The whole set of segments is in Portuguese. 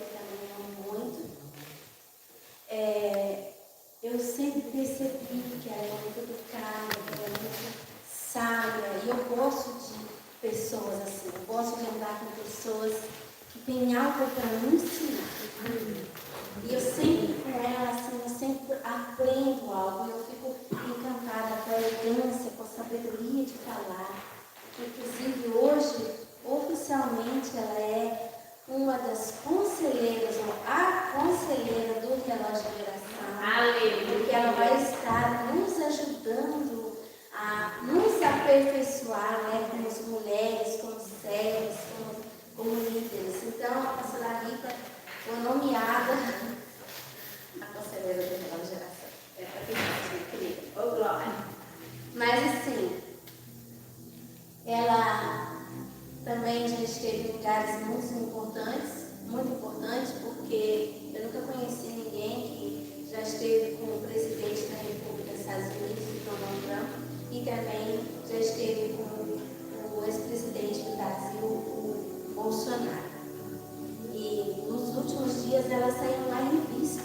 que eu também amo muito, eu sempre percebi que ela é muito educada, que ela é muito sábia, e eu gosto de pessoas assim, eu gosto de andar com pessoas que têm algo para me ensinar. E eu sempre com ela, assim, eu sempre aprendo algo, e eu fico encantada com a elegância, com a sabedoria de falar. Inclusive hoje, oficialmente, ela é uma das conselheiras, ou a conselheira do relógio de oração, porque ela vai estar nos ajudando a nos aperfeiçoar, né, como mulheres, como servas, como líderes. Então, a pastora Rita foi nomeada a conselheira do relógio de oração. É para que querida. Ô, glória! Mas assim, ela também já esteve em lugares muito importantes, porque eu nunca conheci ninguém que já esteve com o presidente da República dos Estados Unidos, Donald Trump, e também já esteve com o ex-presidente do Brasil, o Bolsonaro. E nos últimos dias ela saiu lá em revista,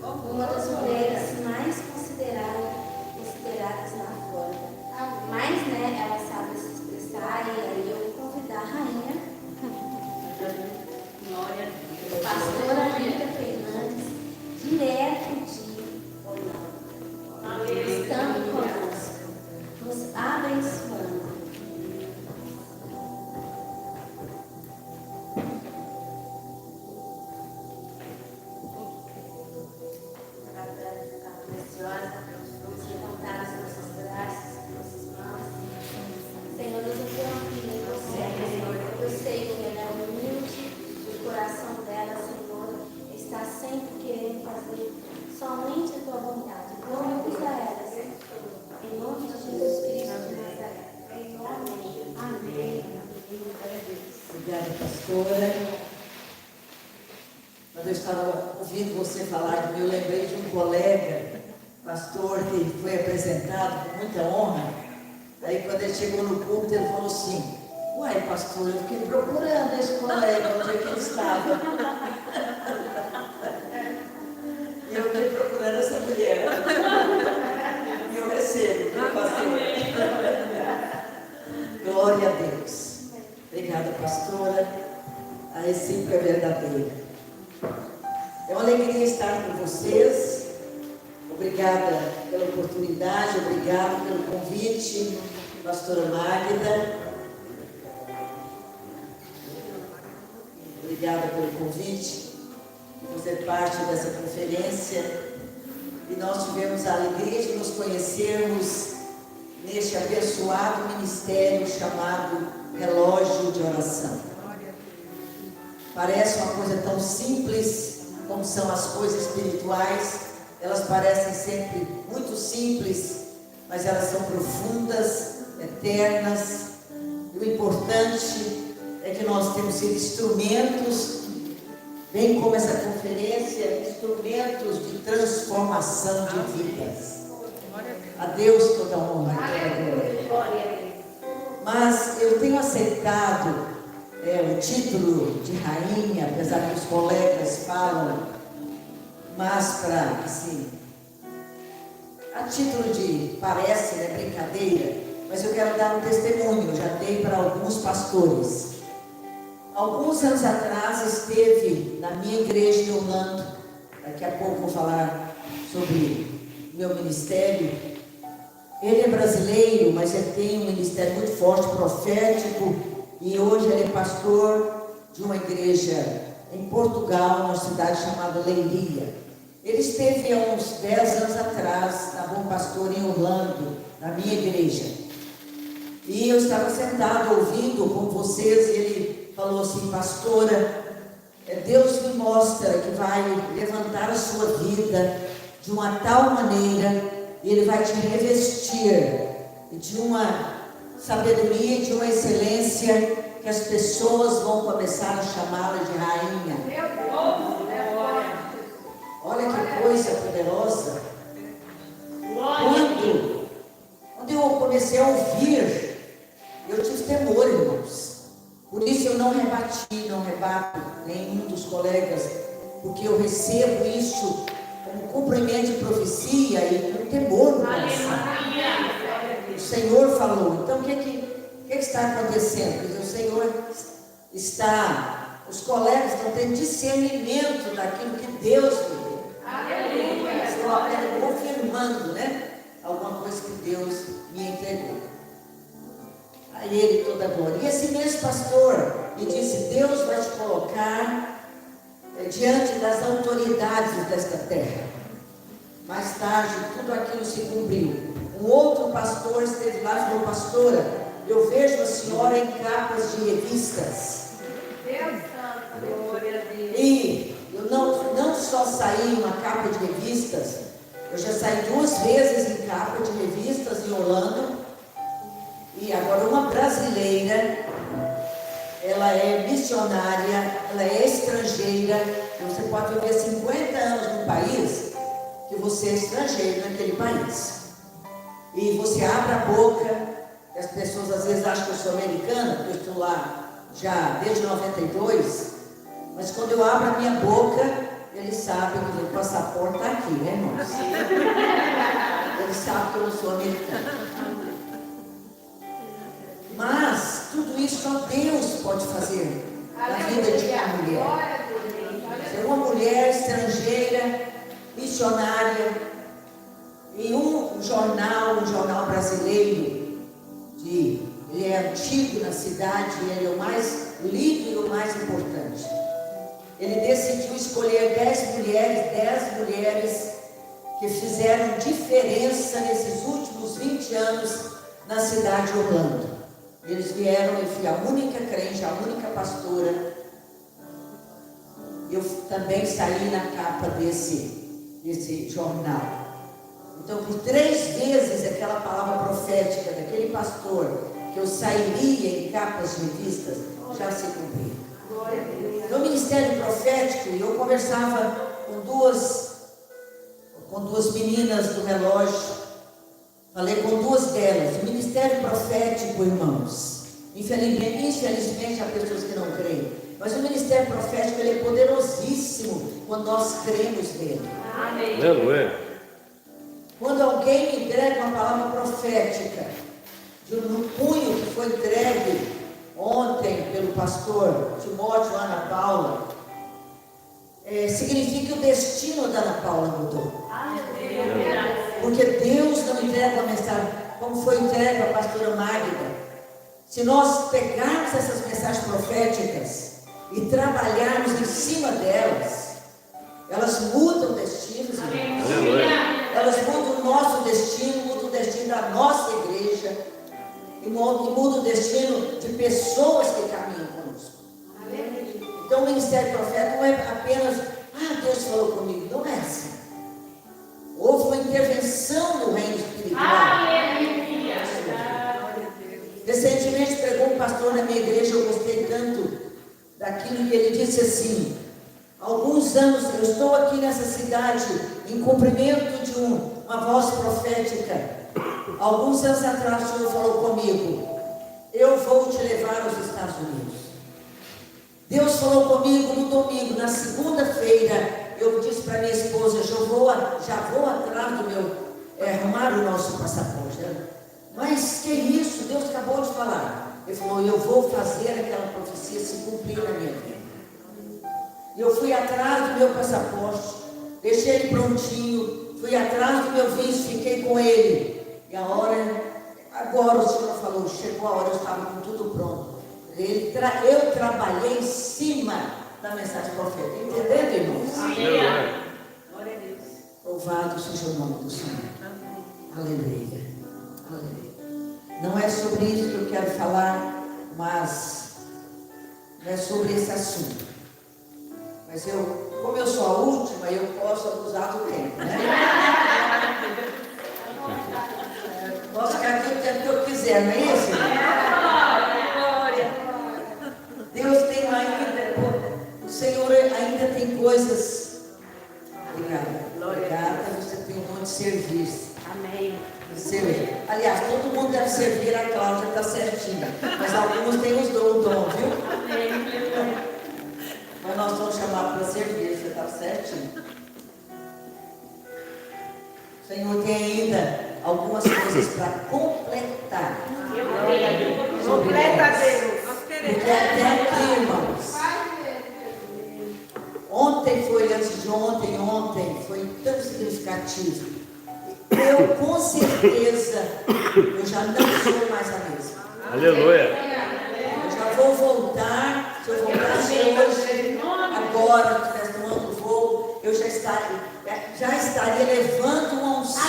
uma das mulheres mais consideradas lá fora. Mas, né, ela sabe se expressar, e aí eu vou convidar a rainha, pastora Rita Fernandes, direto de Orlando, estando conosco, nos abençoando. Obrigada, pastora. Quando eu estava ouvindo você falar de mim, eu lembrei de um colega, pastor, que foi apresentado com muita honra. Aí, quando ele chegou no púlpito, ele falou assim: uai, pastor, eu fiquei procurando esse colega, onde é que ele estava. E eu fiquei procurando essa mulher. E eu recebo, meu pastor. Glória a Deus. Obrigada, pastora. A recíproca é verdadeira. É uma alegria estar com vocês. Obrigada pela oportunidade, obrigada pelo convite, pastora Magda. Obrigada pelo convite de fazer parte dessa conferência. E nós tivemos a alegria de nos conhecermos neste abençoado ministério chamado Relógio de Oração. Parece uma coisa tão simples como são as coisas espirituais. Elas parecem sempre muito simples, mas elas são profundas, eternas. E o importante é que nós temos sido instrumentos, bem como essa conferência, instrumentos de transformação de vidas. A Deus toda honra e toda glória. Mas eu tenho aceitado o título de rainha, apesar que os colegas falam, mas para, assim, a título de, parece, né, brincadeira, mas eu quero dar um testemunho, já dei para alguns pastores. Alguns anos atrás esteve na minha igreja em Orlando, daqui a pouco vou falar sobre meu ministério. Ele é brasileiro, mas ele tem um ministério muito forte, profético, e hoje ele é pastor de uma igreja em Portugal, numa cidade chamada Leiria. Ele esteve há uns 10 anos atrás na Bom Pastor em Orlando, na minha igreja. E eu estava sentado ouvindo com vocês, e ele falou assim: pastora, Deus me mostra que vai levantar a sua vida de uma tal maneira, e Ele vai te revestir de uma sabedoria e de uma excelência que as pessoas vão começar a chamá-la de rainha. Olha que coisa poderosa. Quando eu comecei a ouvir, eu tive temor, irmãos. Por isso eu não rebati, não rebato nenhum dos colegas, porque eu recebo isso como cumprimento de profecia e com temor no coração. O Senhor falou. Então, o que está acontecendo? O Senhor está, os colegas estão tendo discernimento daquilo que Deus me deu. Estou apenas confirmando, né? Alguma coisa que Deus me entregou. A Ele toda a glória. E esse mesmo pastor me disse: Deus vai te colocar diante das autoridades desta terra. Mais tarde, tudo aquilo se cumpriu. Um outro pastor esteve lá e falou: pastora, eu vejo a senhora em capas de revistas. Deus santo, glória a Deus. E eu não só saí em uma capa de revistas, eu já saí 2 vezes em capa de revistas em Orlando. E agora uma brasileira, ela é missionária, ela é estrangeira. Você pode viver 50 anos no país, que você é estrangeiro naquele país. E você abre a boca, e as pessoas às vezes acham que eu sou americana, porque eu estou lá já desde 92, mas quando eu abro a minha boca, eles sabem que o passaporte está aqui, né, irmãos? Eles sabem que eu não sou americana. Mas tudo isso só Deus pode fazer na vida de uma mulher. Ser uma mulher estrangeira, missionária, em um jornal brasileiro, ele é antigo na cidade, ele é o mais lido e o mais importante. Ele decidiu escolher 10 mulheres que fizeram diferença nesses últimos 20 anos na cidade de Orlando. Eles vieram, eu fui a única crente, a única pastora. Eu também saí na capa desse jornal. Então, por 3 vezes, aquela palavra profética daquele pastor, que eu sairia em capas de revistas, já se cumpriu. No ministério profético, eu conversava com duas meninas do relógio. Falei com 2 delas. O ministério profético, irmãos, infelizmente há pessoas que não creem, mas o ministério profético, ele é poderosíssimo quando nós cremos nele. Amém. Aleluia. Quando alguém me entrega uma palavra profética no punho que foi entregue ontem pelo pastor Timóteo, Ana Paula, significa que o destino da Ana Paula mudou. Porque Deus não entrega a mensagem como foi entregue à pastora Magda. Se nós pegarmos essas mensagens proféticas e trabalharmos em cima delas, elas mudam destinos, elas mudam o nosso destino, mudam o destino da nossa igreja e mudam o destino de pessoas que caminham conosco. Então o ministério profético não é apenas: Deus falou comigo. Não é assim. Houve uma intervenção no reino espiritual. Recentemente pregou um pastor na minha igreja, eu gostei tanto daquilo que ele disse assim: alguns anos eu estou aqui nessa cidade em cumprimento de uma voz profética. Alguns anos atrás o Senhor falou comigo: eu vou te levar aos Estados Unidos. Deus falou comigo no domingo, na segunda-feira. Eu disse para minha esposa: já vou atrás do meu, arrumar o nosso passaporte. Mas que isso? Deus acabou de falar. Ele falou: eu vou fazer aquela profecia se cumprir na minha vida. E eu fui atrás do meu passaporte, deixei ele prontinho, fui atrás do meu visto, fiquei com ele. E agora o Senhor falou, chegou a hora, eu estava com tudo pronto. Eu trabalhei em cima da mensagem profética. Entendendo, irmãos? Amém. Glória a Deus. Louvado seja o nome do Senhor. Aleluia. Aleluia. Não é sobre isso que eu quero falar, mas não é sobre esse assunto. Mas como eu sou a última, eu posso abusar do tempo, né? Posso ficar aqui o tempo que eu quiser, não é isso? Deus tem ainda, o Senhor ainda tem coisas. Obrigada, você tem um dom de servir. Amém. Aliás, todo mundo deve servir, a Cláudia está certinha. Mas alguns têm o dom, viu? Amém. certinho. O Senhor tem ainda algumas coisas para completar. Completa, Deus. Porque até aqui, irmãos, ontem foi antes de ontem foi tão significativo. Eu, com certeza, eu já não sou mais a mesma. Aleluia. Eu já vou voltar, se eu voltasse hoje, agora, se estivesse tomando voo, eu já estaria levando uma unção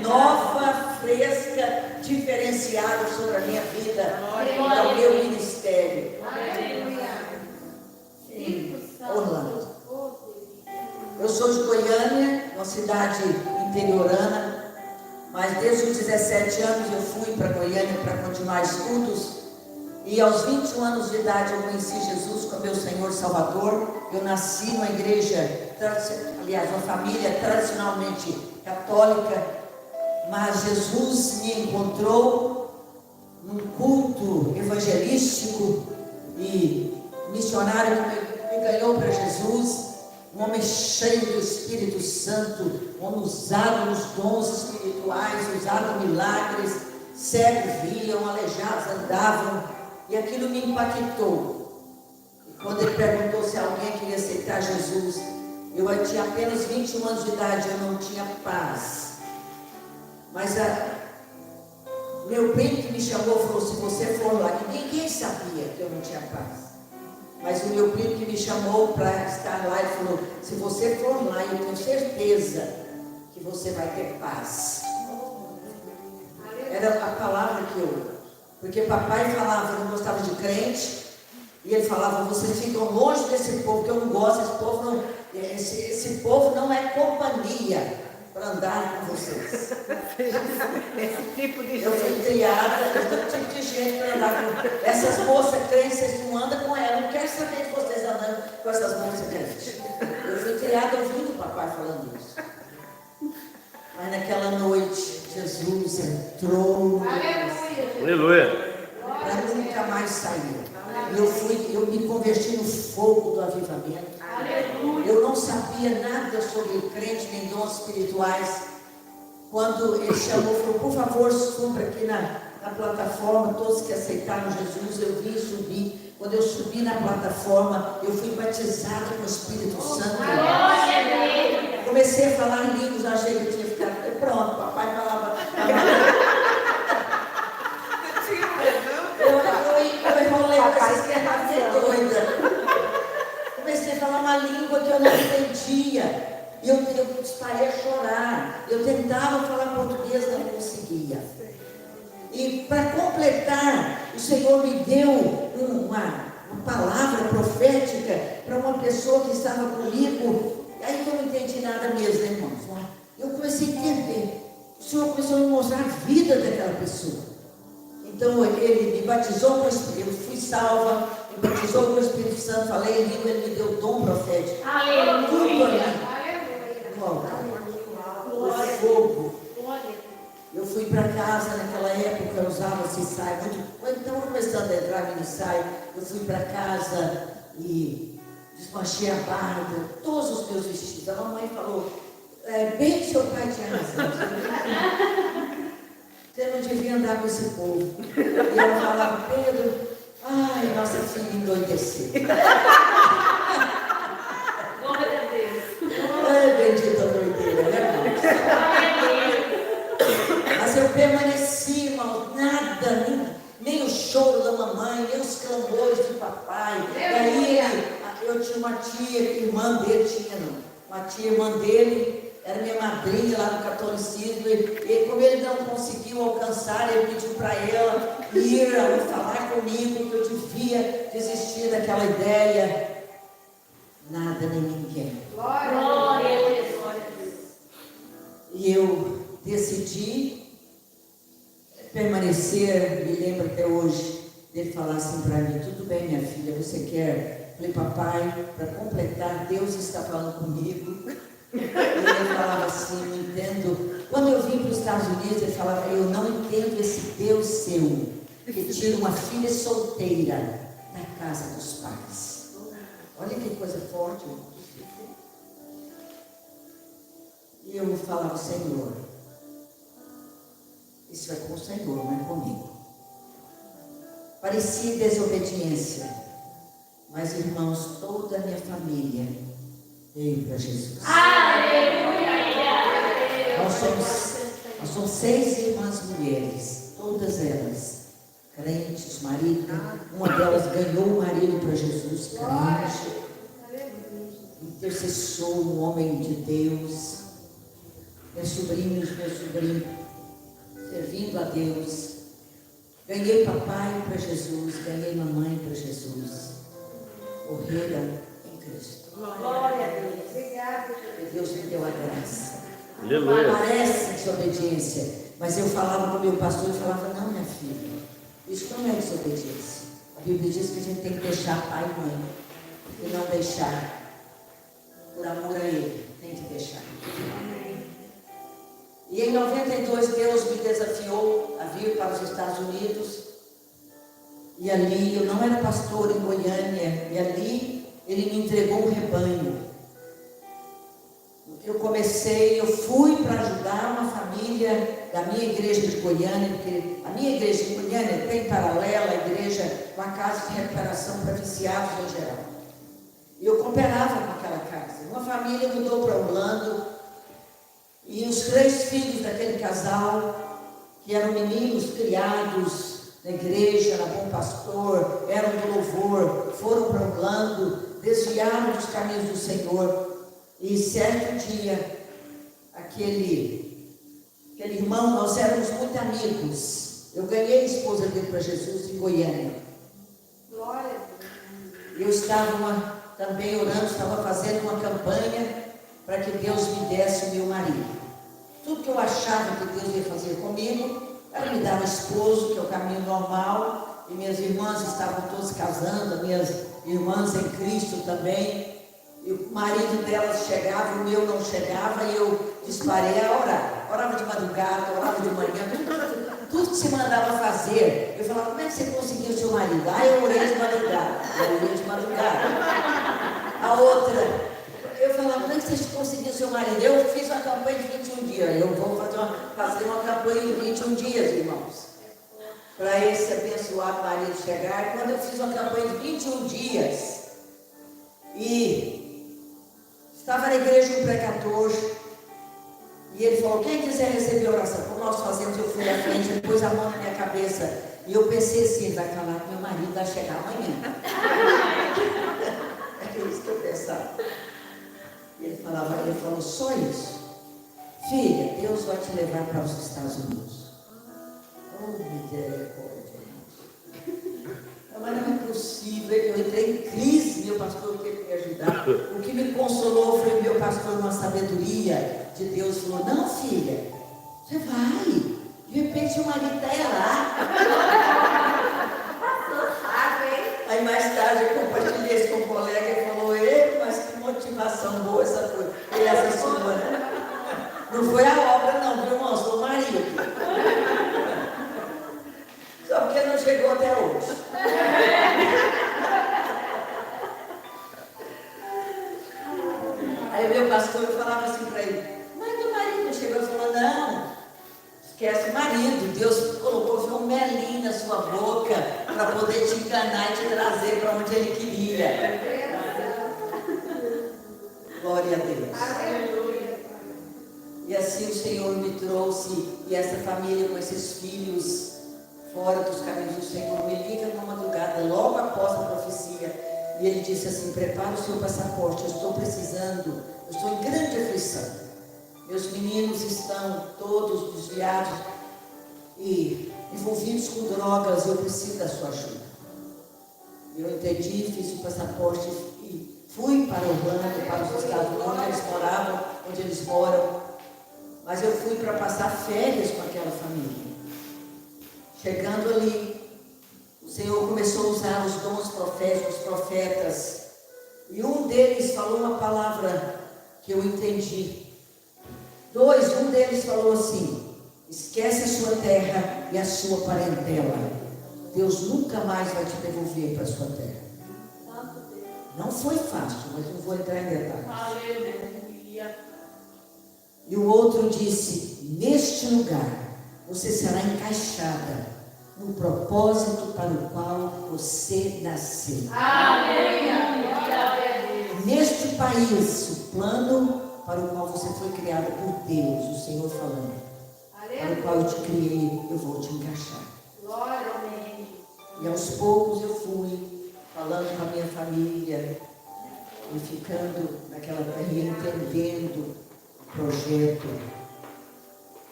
nova, fresca, diferenciada sobre a minha vida, ao meu ministério. Orlando. Eu sou de Goiânia, uma cidade interiorana, mas desde os 17 anos eu fui para Goiânia para continuar estudos. E aos 21 anos de idade eu conheci Jesus como meu Senhor e Salvador. Eu nasci numa igreja, aliás, uma família tradicionalmente católica, mas Jesus me encontrou num culto evangelístico e missionário que me ganhou para Jesus. Um homem cheio do Espírito Santo, um homem usado nos dons espirituais, usado em milagres, cegos viam, aleijados andavam, e aquilo me impactou. E quando ele perguntou se alguém queria aceitar Jesus, eu tinha apenas 21 anos de idade, eu não tinha paz. Mas meu primo que me chamou falou: se você for lá, que ninguém sabia que eu não tinha paz. Mas o meu primo que me chamou para estar lá, ele falou: se você for lá, eu tenho certeza que você vai ter paz. Era a palavra que eu... Porque papai falava, eu não gostava de crente, e ele falava: vocês ficam longe desse povo, que eu não gosto, esse povo não é companhia para andar com vocês. Esse tipo de Eu fui criada, esse tipo de gente para andar com essas moças crentes, vocês não andam com elas, eu não quero saber de vocês andando com essas moças crentes. Eu fui criada ouvindo o papai falando isso. Mas naquela noite, Jesus entrou. Aleluia. Para nunca mais sair. Eu me converti no fogo do avivamento. Eu não sabia nada sobre crente nem dons espirituais. Quando ele chamou, falou: por favor, suba aqui na plataforma, todos que aceitaram Jesus. Eu vim subir. Quando eu subi na plataforma, eu fui batizado com o Espírito Santo. Comecei a falar em línguas, achei que eu tinha ficado. Pronto, papai falava. Eu enrolei com essas crianças doida. Comecei a falar uma língua que eu não entendia. E eu parei a chorar. Eu tentava falar português, não conseguia. E para completar, o Senhor me deu uma palavra profética para uma pessoa que estava comigo. Aí eu não entendi nada mesmo, irmãos. Eu comecei a entender. O Senhor começou a me mostrar a vida daquela pessoa. Então ele me batizou com o Espírito, eu fui salva, me batizou com o Espírito Santo, falei em língua, ele me deu o dom profético. Tudo ali. O fogo. Eu fui para casa naquela época, eu usava esse saio, então começando a entrar mini saio, eu fui para casa e desmanchei a barba, todos os meus vestidos. A mamãe falou: bem que seu pai tinha razão. Você não devia andar com esse povo. E ela falava: Pedro, ai, nossa filha endoideceu. Glória a Deus. Ai, bendita doideira, né, mas eu permaneci, irmão, nada, nem o choro da mamãe, nem os clamores do papai. E aí eu tinha uma tia, irmã dele tinha, não. Uma tia, irmã dele, era minha madrinha lá no catolicismo, e como ele não conseguiu alcançar, ele pediu para ela ir falar comigo que eu devia desistir daquela ideia. Nada nem ninguém. Glória a Deus. E eu decidi permanecer. Me lembro até hoje dele falar assim para mim: tudo bem, minha filha, você quer? Falei: papai, para completar, Deus está falando comigo. E ele falava assim: não entendo. Quando eu vim para os Estados Unidos, ele falava: eu não entendo esse Deus seu, que tira uma filha solteira da casa dos pais. Olha que coisa forte. E eu falava, Senhor, isso é com o Senhor, não é comigo. Parecia desobediência, mas irmãos, toda a minha família veio para Jesus. Nós somos 6 irmãs mulheres, todas elas crentes, marido. Uma delas ganhou o marido para Jesus, crente, intercessor, um homem de Deus. Meus sobrinhos, servindo a Deus. Ganhei papai para Jesus, ganhei mamãe para Jesus. Morreram em Cristo. Glória a Deus. Obrigada. E Deus me deu a graça. Aleluia. Parece desobediência, mas eu falava com o meu pastor e falava, não, minha filha, isso não é desobediência. A Bíblia diz que a gente tem que deixar pai e mãe. E não deixar por amor a Ele. Tem que deixar. E em 92 Deus me desafiou a vir para os Estados Unidos. E ali, eu não era pastor em Goiânia, e ali Ele me entregou um rebanho. Eu fui para ajudar uma família da minha igreja de Goiânia, porque a minha igreja de Goiânia tem paralela à igreja, uma casa de recuperação para viciados em geral. E eu cooperava com aquela casa. Uma família mudou para Orlando, e os 3 filhos daquele casal, que eram meninos criados na igreja, na Bom Pastor, eram do louvor, foram para Orlando, desviaram dos caminhos do Senhor. E certo dia, aquele irmão, nós éramos muito amigos. Eu ganhei a esposa dele para Jesus em Goiânia. Glória. Eu estava também orando, estava fazendo uma campanha para que Deus me desse o meu marido. Tudo que eu achava que Deus ia fazer comigo era me dar um esposo, que é o caminho normal. E minhas irmãs estavam todas casando, minhas irmãs em Cristo também. E o marido delas chegava, o meu não chegava, e eu disparei a orar. Orava de madrugada, orava de manhã, tudo que se mandava fazer. Eu falava, como é que você conseguiu o seu marido? Eu orei de madrugada. A outra, eu falava, como é que você conseguiu o seu marido? Eu fiz uma campanha de 21 dias. Eu vou fazer uma campanha de 21 dias, irmãos, para esse abençoado marido chegar. E quando eu fiz uma campanha de 21 dias, e estava na igreja um pregador, e ele falou, quem quiser receber oração, como nós fazemos, eu fui à frente, ele pôs a mão na minha cabeça, e eu pensei assim, ele vai falar que meu marido vai chegar amanhã. É isso que eu pensava. Ele falou, só isso. Filha, Deus vai te levar para os Estados Unidos. Oh, misericórdia. Mas não é possível, eu entrei em crise, meu pastor teve que me ajudar. O que me consolou foi meu pastor, uma sabedoria de Deus, falou, não, filha, você vai, de repente o marido está lá. Aí mais tarde eu compartilhei isso com um colega e falou, mas que motivação boa essa coisa, e essa sua, né? Não foi a obra não, viu, irmãos, foi o marido. Só porque não chegou até hoje. Aí meu pastor falava assim para ele, mas meu marido não chegou. Ele falou, não, esquece o marido. Deus colocou um melinho na sua boca para poder te enganar e te trazer para onde Ele queria. Glória a Deus. E assim o Senhor me trouxe, e essa família com esses filhos fora dos caminhos do Senhor, me liga numa madrugada, logo após a profecia, e ele disse assim, prepara o seu passaporte, eu estou precisando, eu estou em grande aflição, meus meninos estão todos desviados e envolvidos com drogas, eu preciso da sua ajuda. Eu entendi, fiz o passaporte e fui para Orlando, para os Estados Unidos, onde eles moravam, onde eles moram, mas eu fui para passar férias com aquela família. Chegando ali, o Senhor começou a usar os dons proféticos, os profetas, e um deles falou uma palavra que eu entendi. Um deles falou assim, esquece a sua terra e a sua parentela. Deus nunca mais vai te devolver para a sua terra. Não foi fácil, mas não vou entrar em detalhes. Aleluia. E o outro disse: neste lugar você será encaixada no propósito para o qual você nasceu. Aleluia. Glória a Deus. Neste país, o plano para o qual você foi criada por Deus, o Senhor falando, para o qual eu te criei, eu vou te encaixar. Glória a Deus. E aos poucos eu fui falando com a minha família e ficando naquela terra, entendendo o projeto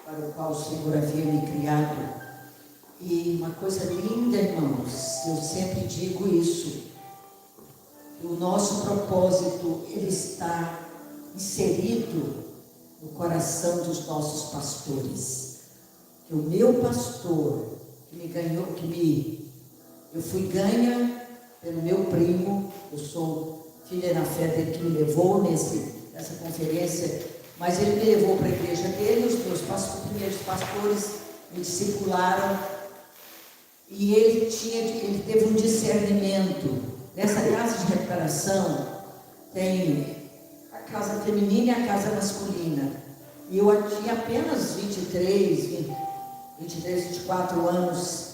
para o qual o Senhor havia me criado. E uma coisa linda, irmãos, eu sempre digo isso, que o nosso propósito, ele está inserido no coração dos nossos pastores. Que o meu pastor, que me ganhou, eu fui ganha pelo meu primo, eu sou filha na fé dele que me levou nessa conferência, mas ele me levou para a igreja dele, os meus primeiros pastores me discipularam, e ele teve um discernimento. Nessa casa de recuperação tem a casa feminina e a casa masculina, e eu tinha apenas 23, 24 anos,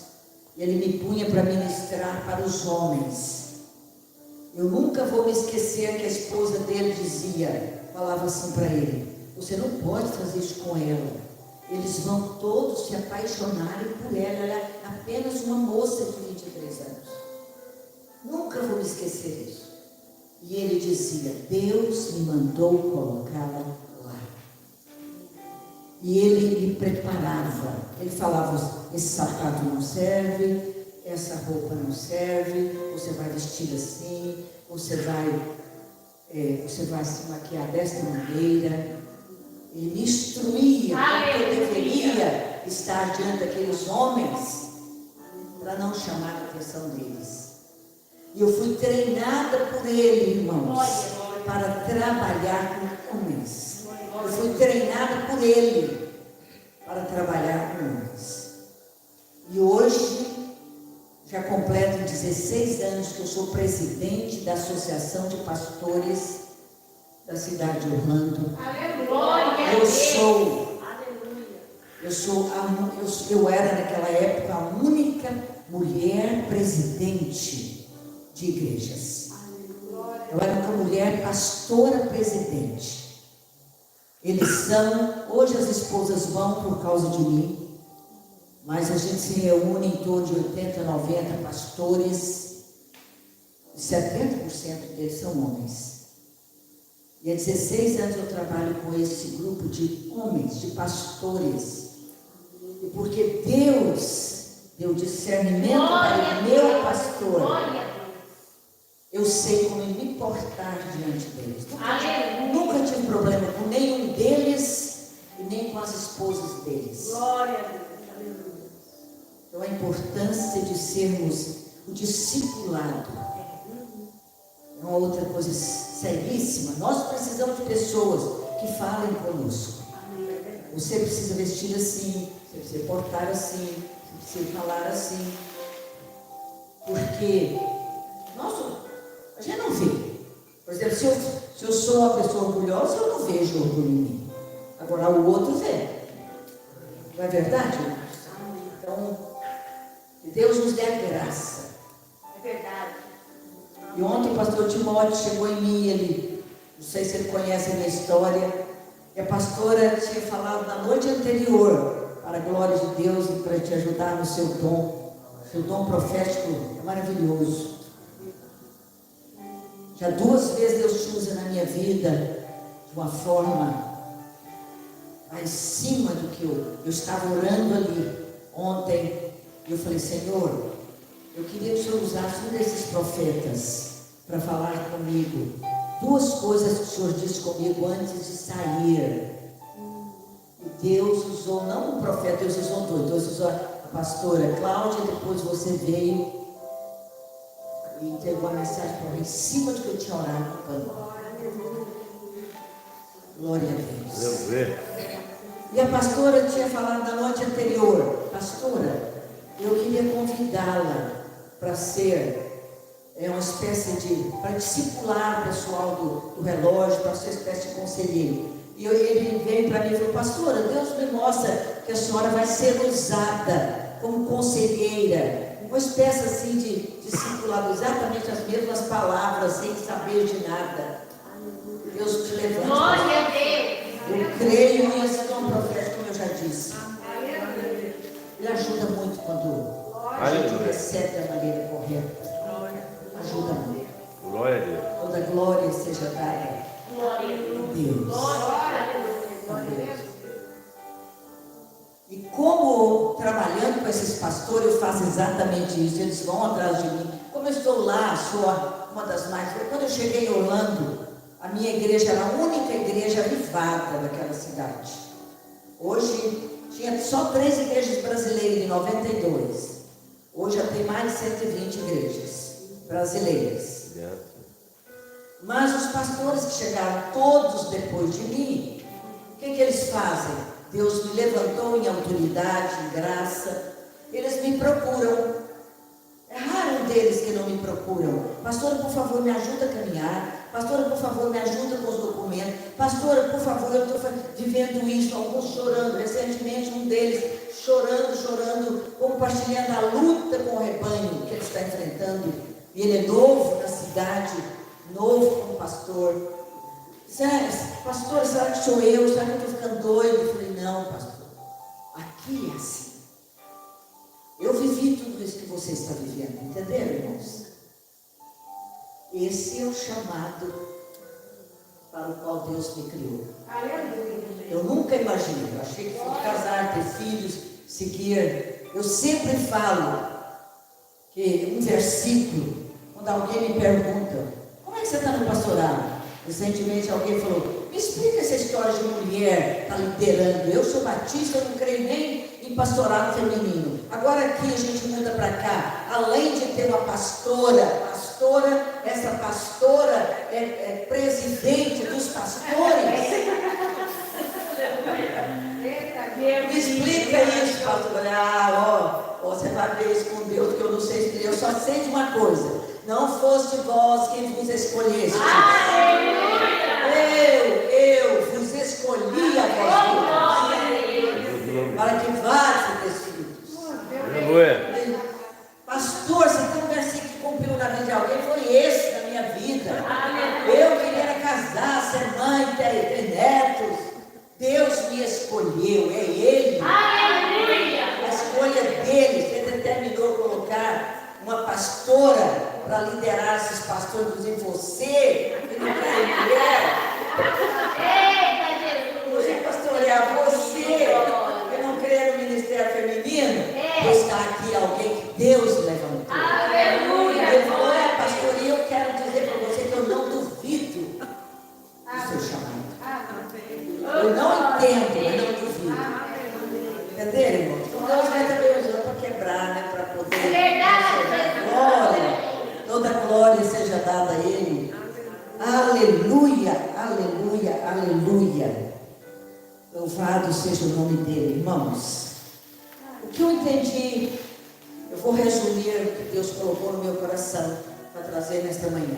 e ele me punha para ministrar para os homens. Eu nunca vou me esquecer que a esposa dele falava assim para ele: você não pode fazer isso com ela, eles vão todos se apaixonarem por ela, ela é apenas uma moça de 23 anos. Nunca vou me esquecer isso. E ele dizia: Deus me mandou colocá-la lá. E ele me preparava. Ele falava: esse sapato não serve, essa roupa não serve, você vai vestir assim, você vai se maquiar desta maneira. Ele me instruía como eu deveria estar diante daqueles homens para não chamar a atenção deles. E eu fui treinada por ele, irmãos, para trabalhar com homens. Eu fui treinada por ele para trabalhar com homens. E hoje, já completo 16 anos que eu sou presidente da Associação de Pastores da cidade de Orlando. Eu era naquela época a única mulher presidente de igrejas. Eu era uma mulher pastora presidente. Hoje as esposas vão por causa de mim, mas a gente se reúne em torno de 80, 90 pastores, e 70% deles são homens. E há 16 anos eu trabalho com esse grupo de homens, de pastores. E porque Deus deu discernimento para o meu pastor, eu sei como me portar diante deles. Nunca tive problema com nenhum deles e nem com as esposas deles. Glória a Deus. Então a importância de sermos o discipulado é uma outra coisa seríssima. Nós precisamos de pessoas que falem conosco. Você precisa vestir assim, você precisa portar assim, você precisa falar assim. Porque a gente não vê. Por exemplo, se eu sou uma pessoa orgulhosa, eu não vejo orgulho em mim. Agora o outro vê. Não é verdade? Então, que Deus nos dê a graça. É verdade. E ontem o pastor Timóteo chegou em mim, não sei se ele conhece a minha história, e a pastora tinha falado na noite anterior, para a glória de Deus e para te ajudar no seu dom profético é maravilhoso. Já 2 vezes Deus te usa na minha vida de uma forma lá cima do que eu estava orando ali ontem, e eu falei: Senhor, eu queria que o Senhor usasse um desses profetas para falar comigo. 2 coisas que o Senhor disse comigo antes de sair. E Deus usou, não um profeta, Deus usou 2. Deus usou a pastora Cláudia, depois você veio e entregou a mensagem para mim em cima de que eu tinha orado no pano. Glória a Deus. E a pastora tinha falado na noite anterior: pastora, eu queria convidá-la para ser é uma espécie de, para discipular o pessoal do relógio, para ser uma espécie de conselheiro. E ele veio para mim e falou: pastora, Deus me mostra que a senhora vai ser usada como conselheira, uma espécie assim de discipulado, exatamente as mesmas palavras, sem saber de nada. Deus te levanta. Glória a Deus. Eu creio nisso, dom profético, como eu já disse. Ele ajuda muito quando a gente Aleluia. recebe da maneira correta. Ajuda muito. Glória a Deus. Toda glória seja dada Glória a a Deus. Deus. Glória a Deus. E como trabalhando com esses pastores, eu faço exatamente isso. Eles vão atrás de mim. Como eu estou lá, sou uma das mais. Quando eu cheguei em Orlando, a minha igreja era a única igreja avivada daquela cidade. Hoje tinha só 3 igrejas brasileiras em 92. Hoje já tem mais de 120 igrejas brasileiras. Mas os pastores que chegaram todos depois de mim, o que eles fazem? Deus me levantou em autoridade, em graça. Eles me procuram. É raro um deles que não me procuram. Pastora, por favor, me ajuda a caminhar. Pastora, por favor, me ajuda com os documentos. Pastora, por favor, eu estou vivendo isso. Alguns chorando. Recentemente, um deles chorando, compartilhando a luta com o rebanho que ele está enfrentando. E ele é novo na cidade, novo como pastor. Pastor, será que sou eu? Será que eu estou ficando doido? Eu falei: não, pastor. Aqui é assim. Eu vivi tudo isso que você está vivendo. Entenderam, irmãos? Esse é o chamado para o qual Deus me criou. Eu nunca imaginei. Eu achei que fosse casar, ter filhos, seguir. Eu sempre falo que um versículo, quando alguém me pergunta: como é que você está no pastorado? Recentemente alguém falou: me explica essa história de mulher está liderando. Eu sou batista, eu não creio nem em pastorado feminino. Agora aqui a gente muda para cá. Além de ter uma pastora, essa pastora é presidente dos pastores. Me explica isso, pastor. Você vai ver isso com Deus, que eu não sei explicar. Eu só sei de uma coisa: não foste vós quem vos escolheste. Eu vos escolhi a vós para que vá ser filhos. Aleluia. Pastor, você tem um versículo que cumpriu na vida de alguém? Foi esse na minha vida. Eu queria casar, ser mãe, ter netos. Deus me escolheu, é Ele. A escolha dele. Ele determinou colocar uma pastora para liderar esses pastores, inclusive você, que não quer mulher. Inclusive pastorear você, que não crê no ministério feminino. Está aqui alguém que Deus levantou. Ele falou: pastor, e eu quero dizer para você que eu não duvido do seu chamado. Eu não entendo, mas não duvido. Entenderam, irmão? Então Deus vai também usando para quebrar, né? Para poder. Glória. Toda glória seja dada a Ele. Aleluia, aleluia, aleluia. Louvado seja o nome dele, irmãos. O que eu entendi, eu vou resumir o que Deus colocou no meu coração para trazer nesta manhã.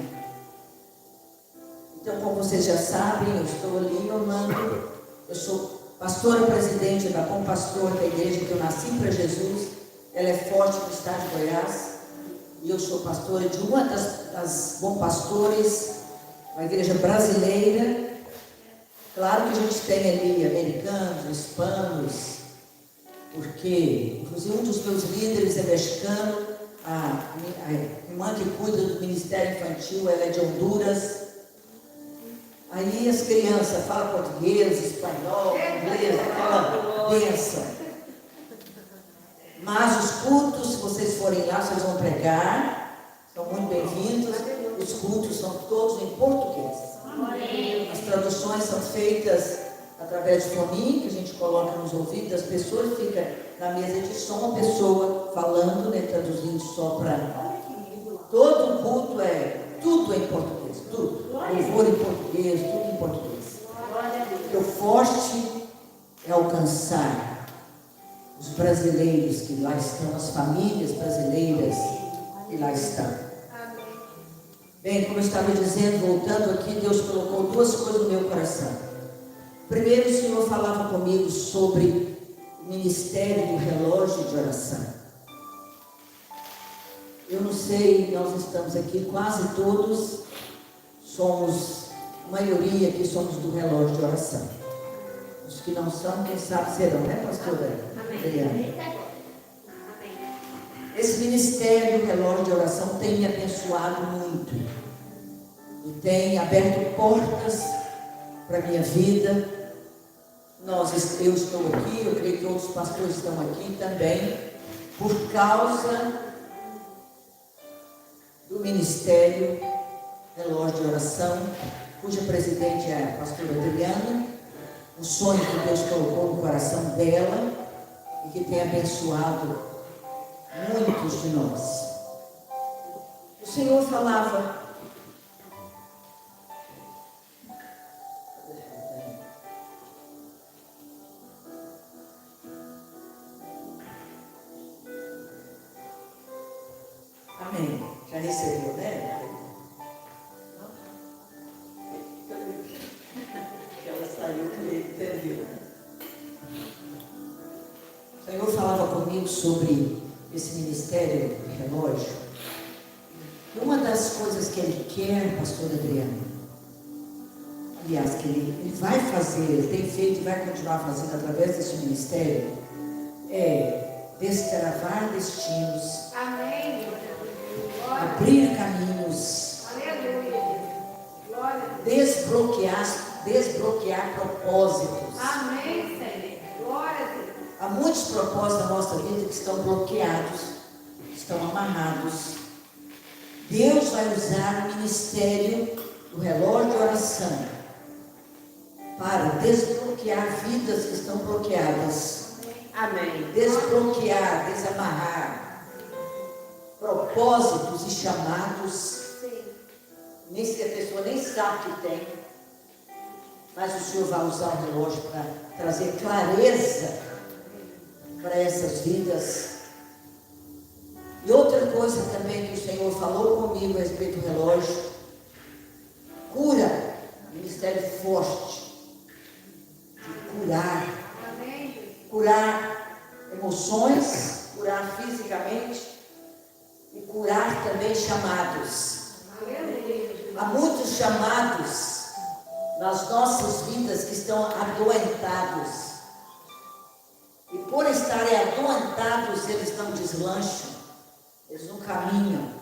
Então, como vocês já sabem, eu estou ali em Orlando. Eu sou pastora presidente da Bom Pastor, da igreja que eu nasci para Jesus. Ela é forte no estado de Goiás. E eu sou pastora de uma das Bom Pastores, uma igreja brasileira. Claro que a gente tem ali americanos, hispanos, porque, inclusive, um dos meus líderes é mexicano. A irmã que cuida do Ministério Infantil, ela é de Honduras. Aí as crianças falam português, espanhol, inglês, aquela bênção. Mas os cultos, se vocês forem lá, vocês vão pregar, são muito bem-vindos. Os cultos são todos em português. As traduções são feitas através de foninho, que a gente coloca nos ouvidos das pessoas, fica na mesa de som, uma pessoa falando, né, traduzindo só para... Todo o culto tudo em português, tudo. Louvor em português, tudo em português. O forte é alcançar os brasileiros que lá estão, as famílias brasileiras que lá estão. Bem, como eu estava dizendo, voltando aqui, Deus colocou duas coisas no meu coração. Primeiro, o Senhor falava comigo sobre o ministério do relógio de oração. Eu não sei, nós estamos aqui, quase todos somos, a maioria aqui somos do relógio de oração. Os que não são, quem sabe serão, né, pastora? Amém. Esse ministério, o relógio de oração, tem me abençoado muito. E tem aberto portas para a minha vida. Eu estou aqui, eu creio que outros pastores estão aqui também, por causa do ministério relógio de oração, cuja presidente é a pastora Adriana. Um sonho que Deus colocou no coração dela e que tem abençoado muitos de nós. O Senhor falava. Amém. Já recebeu, né? Ela saiu, entendeu? O Senhor falava comigo sobre esse ministério de relógio. E uma das coisas que Ele quer, pastor Adriano, aliás, que ele vai fazer, Ele tem feito e vai continuar fazendo através desse ministério, é destravar destinos, Amém. Glória. abrir caminhos, Aleluia. Glória. desbloquear propósitos. Amém, Senhor. Glória a Deus. Há muitos propósitos na nossa vida que estão bloqueados, estão amarrados. Deus vai usar o ministério do relógio de oração para desbloquear vidas que estão bloqueadas. Amém. Desbloquear, desamarrar propósitos e chamados. Sim. Nem se a pessoa nem sabe que tem, mas o Senhor vai usar o relógio para trazer clareza para essas vidas. E outra coisa também que o Senhor falou comigo a respeito do relógio: cura, ministério forte de curar. Amém. Curar emoções, curar fisicamente e curar também chamados. Aleluia. Há muitos chamados nas nossas vidas que estão adoentados. E por estarem adoentados, eles não deslancham, eles não caminham.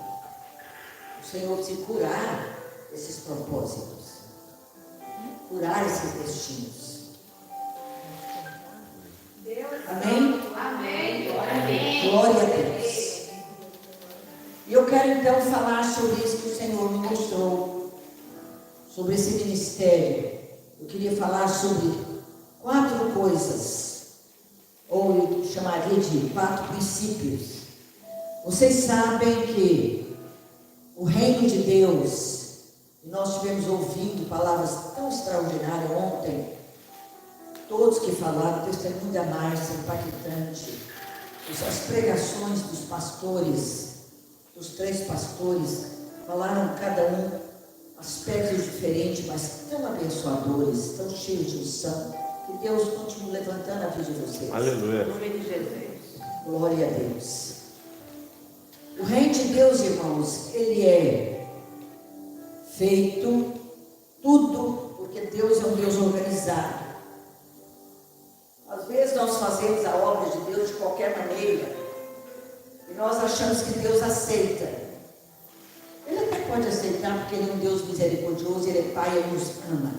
O Senhor precisa curar esses propósitos, curar esses destinos. Deus. Amém? Amém. Amém. Glória a Deus. E eu quero então falar sobre isso que o Senhor me mostrou, sobre esse ministério. Eu queria falar sobre 4 coisas, ou eu chamaria de 4 princípios. Vocês sabem que o reino de Deus, e nós estivemos ouvindo palavras tão extraordinárias ontem, todos que falaram, o testemunho da Márcia, impactante, as pregações dos pastores, dos 3 pastores, falaram cada um aspectos diferentes, mas tão abençoadores, tão cheios de unção, que Deus continue levantando a vida de vocês. Aleluia. Em nome de Jesus. Glória a Deus. O reino de Deus, irmãos, ele é feito tudo porque Deus é um Deus organizado. Às vezes nós fazemos a obra de Deus de qualquer maneira e nós achamos que Deus aceita. Ele até pode aceitar porque Ele é um Deus misericordioso, Ele é Pai e Ele nos ama.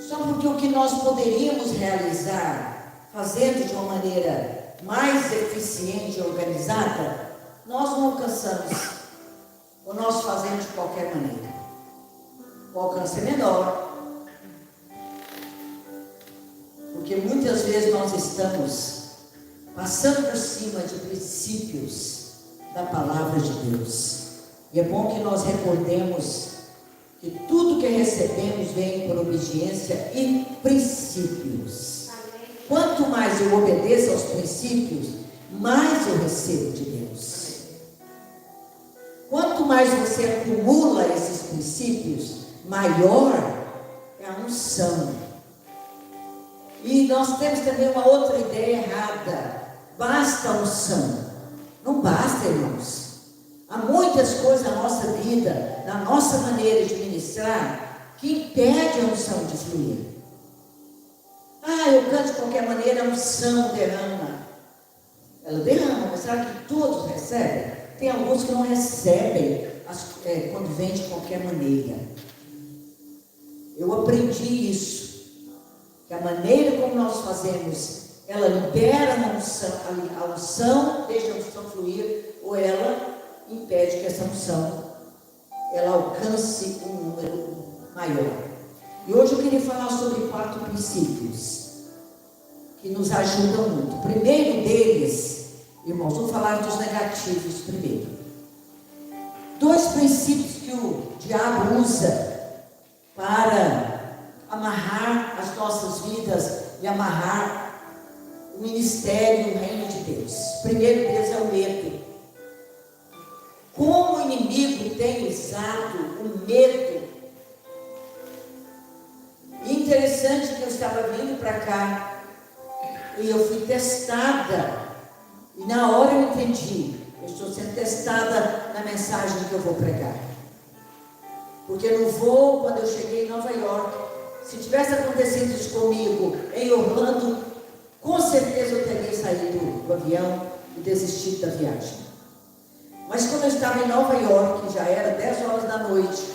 Só porque o que nós poderíamos realizar, fazendo de uma maneira mais eficiente e organizada, nós não alcançamos, ou nós fazemos de qualquer maneira. O alcance é menor, porque muitas vezes nós estamos passando por cima de princípios da palavra de Deus. E é bom que nós recordemos que tudo que recebemos vem por obediência e princípios. Amém. Quanto mais eu obedeço aos princípios, mais eu recebo de Deus. Quanto mais você acumula esses princípios, maior é a unção. E nós temos também uma outra ideia errada. Basta a unção. Não basta, irmãos. Há muitas coisas na nossa vida, na nossa maneira de ministrar, que impede a unção de fluir. Eu canto de qualquer maneira, a unção derrama. Ela derrama, mas será que todos recebem? Tem alguns que não recebem quando vem de qualquer maneira. Eu aprendi isso, que a maneira como nós fazemos, ela libera a unção, deixa a unção fluir, ou ela impede que essa unção ela alcance um número maior. E hoje eu queria falar sobre 4 princípios que nos ajudam muito. O primeiro deles, irmãos, vou falar dos negativos primeiro. 2 princípios que o diabo usa para amarrar as nossas vidas e amarrar o ministério e o reino de Deus. O primeiro deles é o medo. Como o inimigo tem usado o medo. E interessante que eu estava vindo para cá e eu fui testada. E na hora eu entendi. Eu estou sendo testada na mensagem que eu vou pregar. Porque no voo, quando eu cheguei em Nova York, se tivesse acontecido isso comigo em Orlando, com certeza eu teria saído do avião e desistido da viagem. Mas quando eu estava em Nova York, já era 10 horas da noite,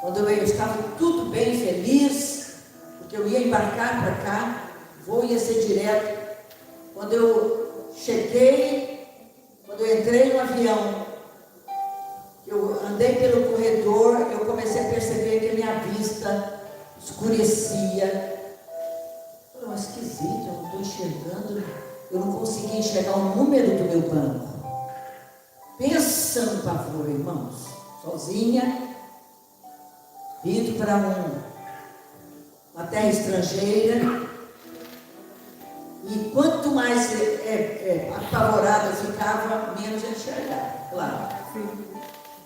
quando eu estava tudo bem, feliz, porque eu ia embarcar para cá, o voo ia ser direto. Quando eu cheguei, quando eu entrei no avião, eu andei pelo corredor, eu comecei a perceber que a minha vista escurecia. Eu falei, esquisito, eu não estou enxergando, eu não consegui enxergar o número do meu banco. Pensa no pavor, irmãos, sozinha, indo para uma terra estrangeira, e quanto mais apavorada eu ficava, menos eu enxergava, claro.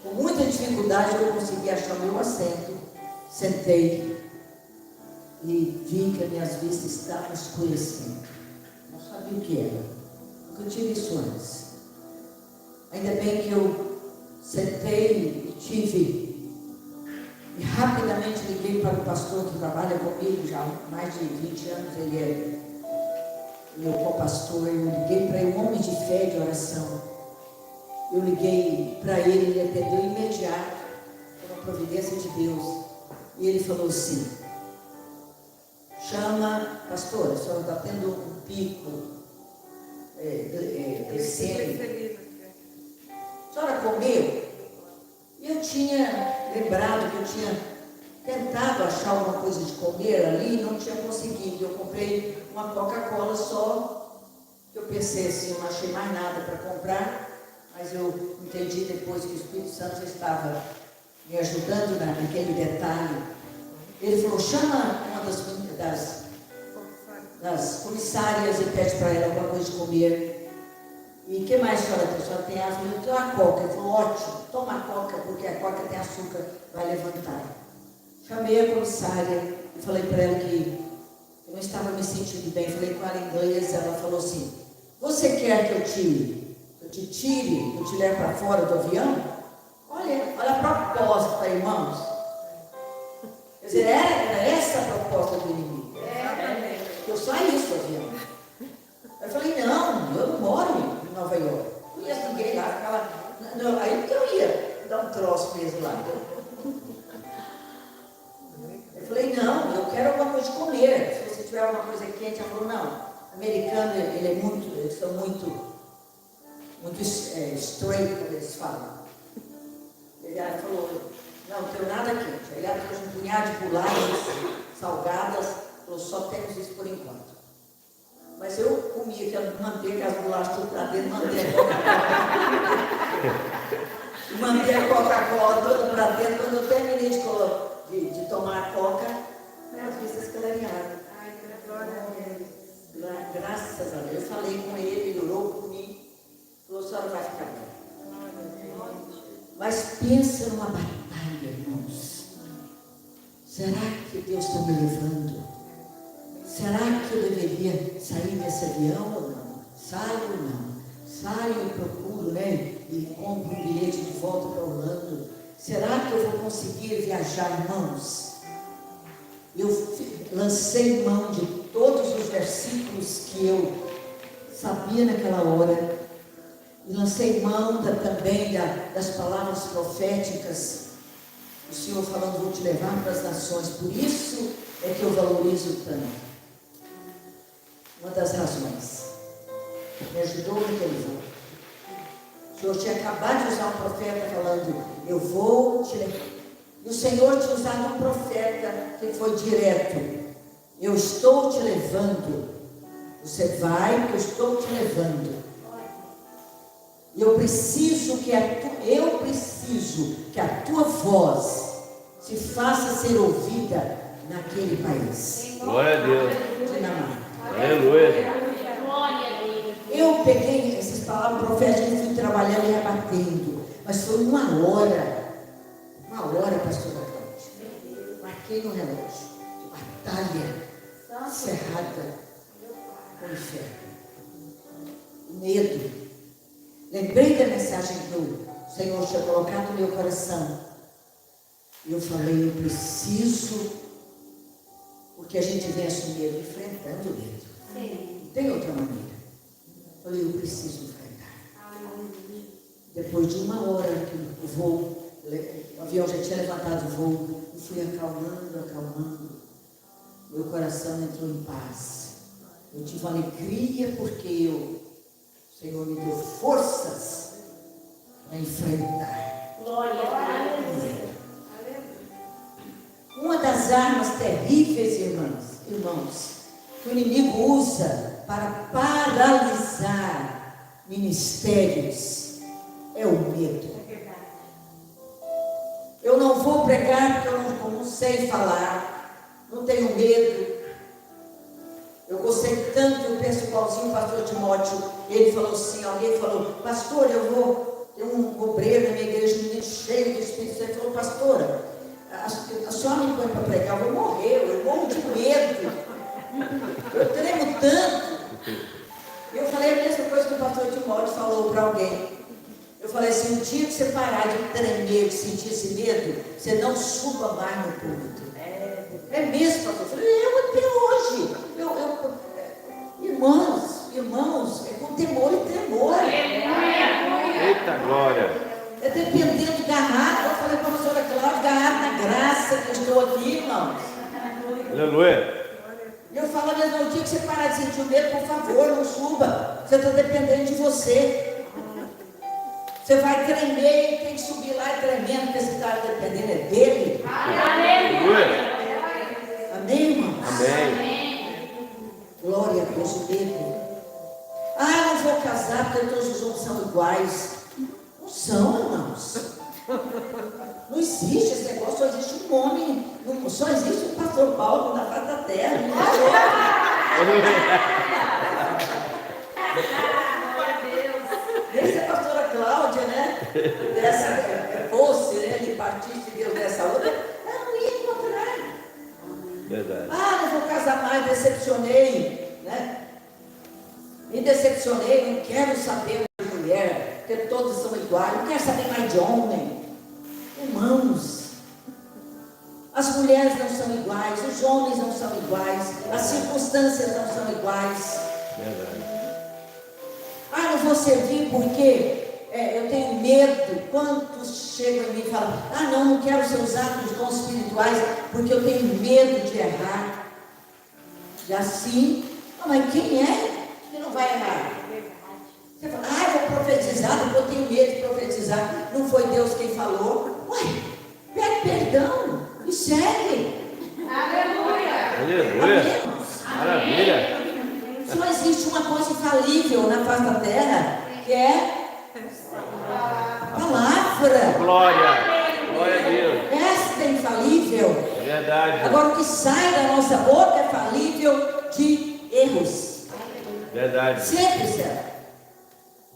Com muita dificuldade eu consegui achar o meu assento, sentei e vi que as minhas vistas estavam escurecendo. Não sabia o que era, nunca tive isso antes. Ainda bem que eu sentei e rapidamente liguei para o pastor que trabalha comigo já há mais de 20 anos, ele é meu co-pastor. Eu liguei para ele, um homem de fé, de oração. Eu liguei para ele atendeu imediato, por uma providência de Deus. E ele falou assim, chama, pastora, a senhora está tendo um pico glicêmico. A senhora comeu? E eu tinha lembrado que eu tinha tentado achar alguma coisa de comer ali e não tinha conseguido. Eu comprei uma Coca-Cola só, que eu pensei assim, eu não achei mais nada para comprar, mas eu entendi depois que o Espírito Santo estava me ajudando naquele detalhe. Ele falou, chama uma das comissárias e pede para ela alguma coisa de comer. E o que mais a senhora tem? A senhora tem asma? Eu tenho a coca. Ele falou, ótimo, toma a coca, porque a coca tem açúcar, vai levantar. Chamei a comissária e falei para ela que eu não estava me sentindo bem. Falei com ela em inglês, ela falou assim, você quer que eu te tire, eu te leve para fora do avião? Olha a proposta, irmãos. Quer dizer, era essa a proposta do inimigo. Que eu saísse do avião. Eu falei, não, eu não moro em Nova York. Não conheço ninguém lá, ficava. Não, aí que eu ia dar um troço mesmo lá. Eu falei, não, eu quero alguma coisa de comer. Se você tiver alguma coisa quente, ela falou, não, americano, eles são muito straight, como eles falam. Ele falou, não tenho nada quente. Aí ela trouxe um punhado de bolachas salgadas, falou, só temos isso por enquanto. Mas eu comia aquela manteiga, as bolachas tudo para dentro, mandei a Coca-Cola toda para dentro. Quando eu terminei de tomar a Coca, as vistas clarearam. Ai, glória a Deus. Graças a Deus. Eu falei com ele, ele orou por mim. Falou, a senhora vai ficar bem. Mas pensa numa batalha, irmãos. Será que Deus está me levando? Será que eu deveria sair desse avião ou não? Saio ou não? Saio e procuro, né? E compro um bilhete de volta para Orlando. Será que eu vou conseguir viajar, irmãos? Eu lancei mão de todos os versículos que eu sabia naquela hora. E lancei mão também das palavras proféticas. O Senhor falando, vou te levar para as nações. Por isso é que eu valorizo tanto. Uma das razões. Me ajudou naquele voo. O Senhor tinha acabado de usar um profeta falando, eu vou te levar. E o Senhor tinha usado um profeta que foi direto. Eu estou te levando. Você vai, porque eu estou te levando. E eu preciso que a tua voz se faça ser ouvida naquele país. Glória a Deus. Dinamarca. Aleluia. Eu peguei essas palavras proféticas e fui trabalhando e rebatendo. Mas foi uma hora, pastora Cláudia. Marquei no relógio. Batalha cerrada com o inferno. Medo. Lembrei da mensagem que o Senhor tinha colocado no meu coração. E eu falei, eu preciso, porque a gente vence o medo, enfrentando o medo. Não tem outra maneira. Eu falei, eu preciso enfrentar. Depois de uma hora que o voo, o avião já tinha levantado o voo, eu fui acalmando. Meu coração entrou em paz. Eu tive alegria porque o Senhor me deu forças para enfrentar. Glória a Deus. Uma das armas terríveis, irmãos, que o inimigo usa para paralisar ministérios é o medo. Eu não vou pregar porque eu não sei falar, não tenho medo. Eu gostei tanto do pessoalzinho, o pastor Timóteo, ele falou assim, alguém falou, pastor, eu vou ter um obreiro na minha igreja, um menino cheio do Espírito Santo, ele falou, pastora, a senhora me põe para pregar, eu vou morrer, eu morro de medo, eu tremo tanto. Eu falei a mesma coisa que o pastor Timóteo falou para alguém. Eu falei assim, o dia que você parar de tremer, de sentir esse medo, você não suba mais no púlpito. É mesmo, pastor? Eu falei, eu até hoje. Irmãos, é com temor e tremor. Eita glória. É dependendo da raça. Eu falei para a pastora Cláudia, agarrado na graça que eu estou aqui, irmãos. Aleluia. E eu falo mesmo, o dia que você parar de sentir o medo, por favor, não suba. Você está dependendo de você. Você vai tremer e tem que subir lá e tremendo, porque você está dependendo é dele. Aleluia. Amém, irmãos? Amém. Glória a Deus, o medo. Ah, não vou casar porque todos os outros são iguais. Não são, irmãos. Não existe esse negócio, só existe um homem, só existe um pastor Paulo na face da terra. Essa é a pastora Cláudia, né? Dessa fosse, né? De partiste Deus dessa outra. Ela não ia encontrar. Verdade. Ah, não vou casar mais, decepcionei, né? Me decepcionei, não quero saber de mulher, porque todos são iguais, não quero saber mais de homem. Irmãos, as mulheres não são iguais, os homens não são iguais, as circunstâncias não são iguais. Verdade. Ah, não vou servir porque eu tenho medo. Quantos chegam em mim e falam, ah não quero ser usado nos dons espirituais porque eu tenho medo de errar. E assim, mas quem é que não vai errar? Você fala, ah, eu vou profetizar, porque eu tenho medo de profetizar. Não foi Deus quem falou? Ué, pede perdão e segue. Aleluia. Aleluia. Maravilha. Só existe uma coisa infalível na face da terra, que é a palavra. Glória. Glória a Deus. Esta é infalível. É verdade. Agora, o que sai da nossa boca é falível de erros. Verdade. Sempre será.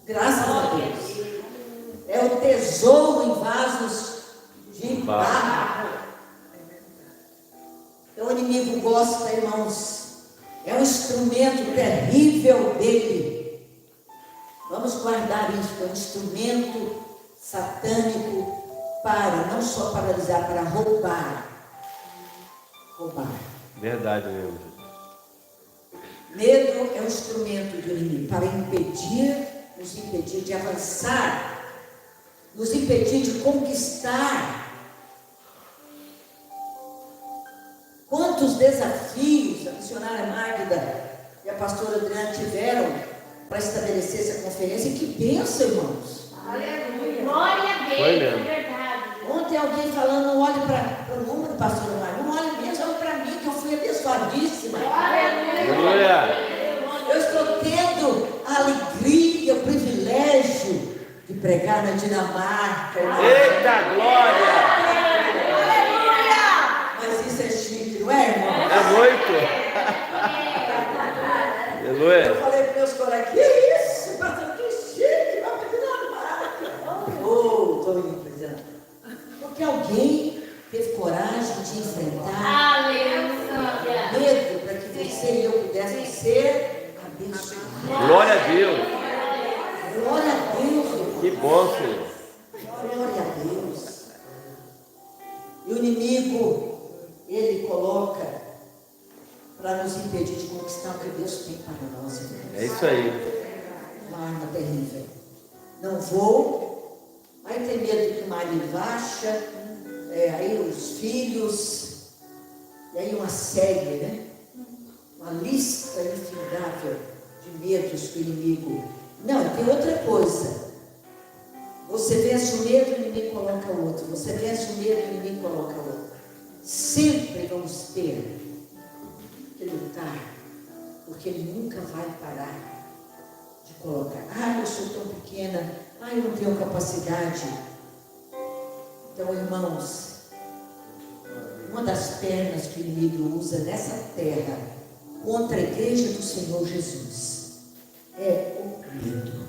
Graças a Deus. É o tesouro em vaso vasos de barro. Então o inimigo gosta, irmãos, é um instrumento terrível dele. Vamos guardar isso, é um instrumento satânico para, não só paralisar, para roubar. Roubar. Verdade mesmo. Medo é um instrumento do inimigo para impedir, nos impedir de avançar, nos impedir de conquistar. Quantos desafios a missionária Magda e a pastora Adriana tiveram para estabelecer essa conferência? Que bênção, irmãos! Aleluia. Glória a Deus, Foi mesmo. é verdade. Ontem alguém falando, não olhe para o número, pastora Magda, não olhe mesmo, olhe para mim, que eu fui abençoadíssima. Aleluia. Eu estou tendo a alegria, o privilégio de pregar na Dinamarca. Eita glória! Mas isso é chique, não é, irmão? É muito. Eu Aleluia. falei para meus colegas, que isso, pastor, que chique, vai para Dinamarca. Oh, estou impressionado. Porque alguém teve coragem de enfrentar Aleluia. medo para que você e eu pudéssemos ser abençoados. Glória a Deus. Glória a Deus, irmão. Que bom, Senhor. Glória a Deus. E o inimigo, ele coloca para nos impedir de conquistar o que Deus tem para nós, irmãos. É isso aí. Uma arma terrível. Não vou, aí tem medo que o marido acha, aí os filhos, e aí uma série, né? Uma lista infindável de medos que o inimigo. Não, tem outra coisa. Você vence o medo, o inimigo coloca outro. Você vence o medo, o inimigo coloca outro. Sempre vamos ter que lutar, porque ele nunca vai parar de colocar. Ah, eu sou tão pequena. Ah, eu não tenho capacidade. Então, irmãos, uma das pernas que o inimigo usa nessa terra contra a igreja do Senhor Jesus é o medo.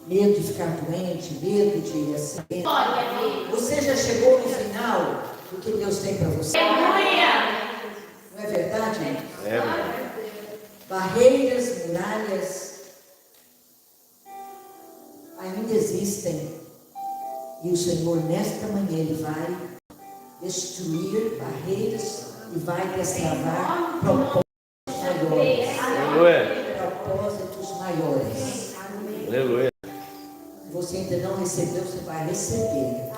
Medo de ficar doente, medo de acidente. Você já chegou no final do que Deus tem para você? Não é verdade, irmão? É, mano. Barreiras, muralhas ainda existem. E o Senhor, nesta manhã, Ele vai destruir barreiras e vai destravar propósitos maiores. Aleluia. Propósitos maiores. Aleluia. Se você ainda não recebeu, você vai receber.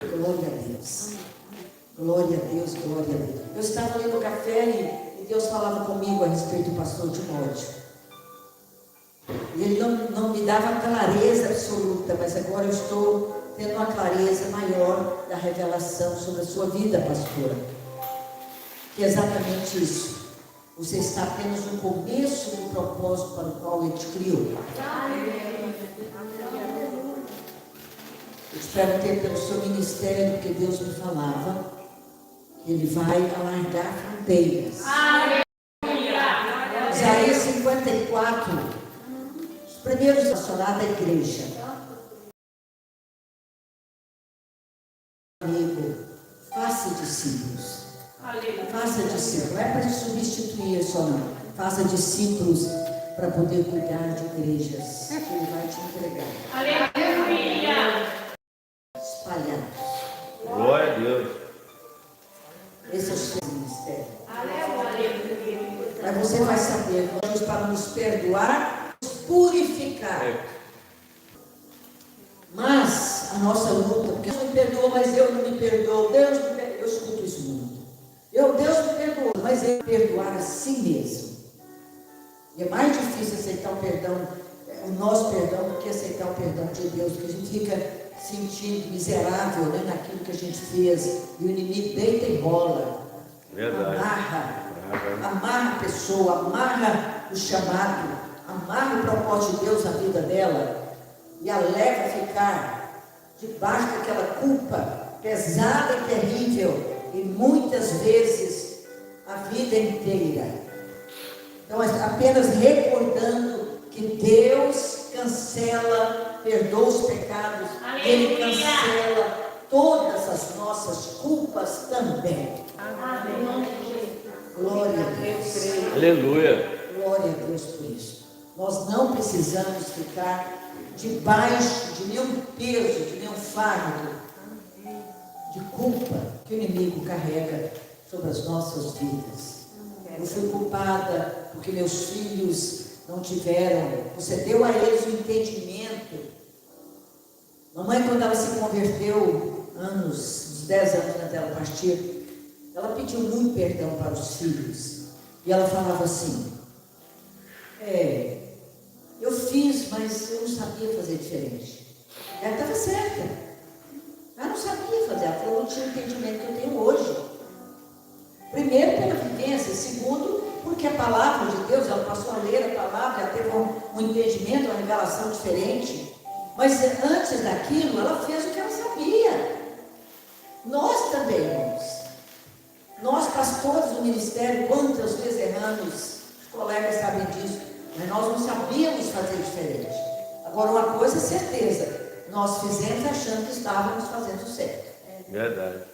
Glória a Deus. Glória a Deus, glória a Deus. Eu estava ali no café e Deus falava comigo a respeito do pastor Timóteo. E ele não me dava clareza absoluta, mas agora eu estou tendo uma clareza maior da revelação sobre a sua vida, pastora. Que é exatamente isso. Você está apenas no começo do propósito para o qual Ele te criou. Eu te perguntei pelo seu ministério do que Deus me falava. Ele vai alargar fronteiras. Isaías 54, os primeiros relacionados à igreja. Amigo, faça discípulos. Faça discípulos. Não é para te substituir só não. Faça discípulos para poder cuidar de igrejas que Ele vai te entregar. Espalhados. Glória a Deus. Esse é o seu ministério. Mas você vai saber, Deus para nos perdoar, nos purificar. Mas a nossa luta, porque Deus me perdoou, mas eu não me perdoo. Deus me perdoou. Eu escuto isso muito. Deus me perdoou, mas eu perdoar a si mesmo. E é mais difícil aceitar o perdão, o nosso perdão, do que aceitar o perdão de Deus, porque a gente fica sentindo miserável, né, naquilo que a gente fez, e o inimigo deita e rola. Verdade. Amarra a pessoa, amarra o chamado, amarra o propósito de Deus na vida dela e a leva a ficar debaixo daquela culpa pesada e terrível, e muitas vezes a vida inteira. Então, apenas recordando que Deus cancela perdoa os pecados, Ele cancela todas as nossas culpas também. Glória a Deus. Aleluia. Glória a Deus por isso. Nós não precisamos ficar debaixo de nenhum peso, de nenhum fardo de culpa que o inimigo carrega sobre as nossas vidas. Eu fui culpada porque meus filhos não tiveram. Você deu a eles o entendimento. Mamãe, quando ela se converteu, uns 10 anos antes dela partir, ela pediu muito perdão para os filhos. E ela falava assim: eu fiz, mas eu não sabia fazer diferente. Ela estava certa. Ela não sabia fazer. Ela falou: eu não tinha o entendimento que eu tenho hoje. Primeiro, pela vivência. Segundo, porque a palavra de Deus, ela passou a ler a palavra, ela teve um entendimento, uma revelação diferente. Mas antes daquilo, ela fez o que ela sabia. Nós também, irmãos. Nós, pastores do ministério, quantas vezes erramos, os colegas sabem disso, mas nós não sabíamos fazer diferente. Agora, uma coisa é certeza, nós fizemos achando que estávamos fazendo certo. Verdade.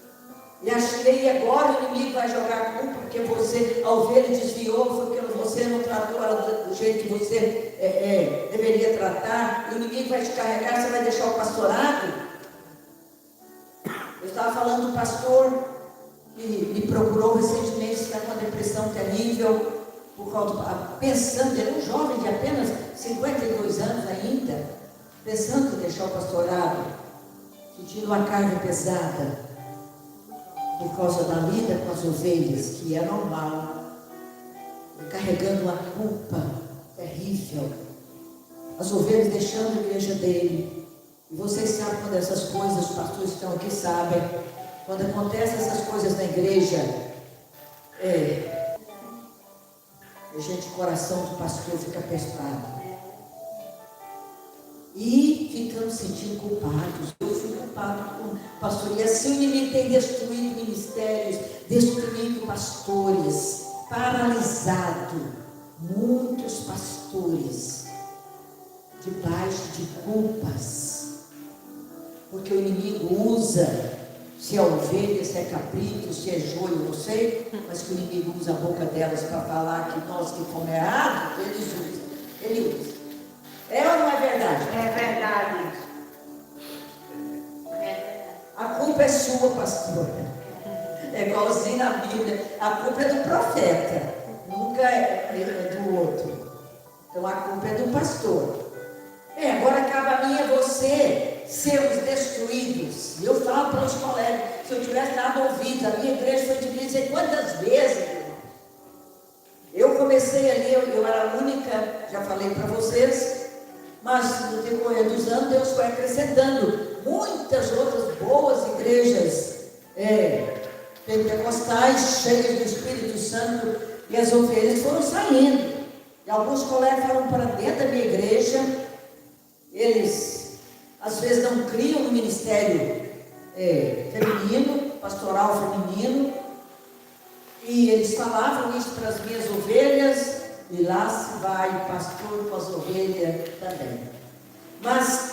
E agora o inimigo vai jogar a culpa porque você, a ovelha desviou, foi porque você não tratou ela do jeito que você deveria tratar, e o inimigo vai te carregar, você vai deixar o pastorado. Eu estava falando do pastor que me procurou recentemente, está com uma depressão terrível, por causa, pensando, ele é um jovem de apenas 52 anos ainda, pensando em deixar o pastorado, sentindo uma carga pesada, por causa da lida com as ovelhas, que é normal, carregando uma culpa terrível, as ovelhas deixando a igreja dele. E vocês sabem quando essas coisas, os pastores que estão aqui sabem, quando acontecem essas coisas na igreja, gente, o coração do pastor fica apertado. E ficamos sentindo culpados. Eu fui culpado com o pastor. E assim o inimigo tem destruído ministérios, destruído pastores, paralisado muitos pastores debaixo de culpas. Porque o inimigo usa, se é ovelha, se é cabrito, se é joio, não sei, mas que o inimigo usa a boca delas para falar que nós que comemos errado, ele usa. É ou não é verdade? É verdade. A culpa é sua, pastor. É igualzinho na Bíblia. A culpa é do profeta, nunca é do outro. Então a culpa é do pastor. Agora cabe a mim e a você sermos destruídos. E eu falo para os colegas, se eu tivesse dado ouvido, a minha igreja foi dividida quantas vezes? Eu comecei ali, eu era a única, já falei para vocês. Mas no decorrer dos anos, Deus foi acrescentando muitas outras boas igrejas pentecostais, cheias do Espírito Santo, e as ovelhas foram saindo. E alguns colegas foram para dentro da minha igreja, eles às vezes não criam no ministério feminino, pastoral feminino, e eles falavam isso para as minhas ovelhas. E lá se vai o pastor com as ovelhas também. Mas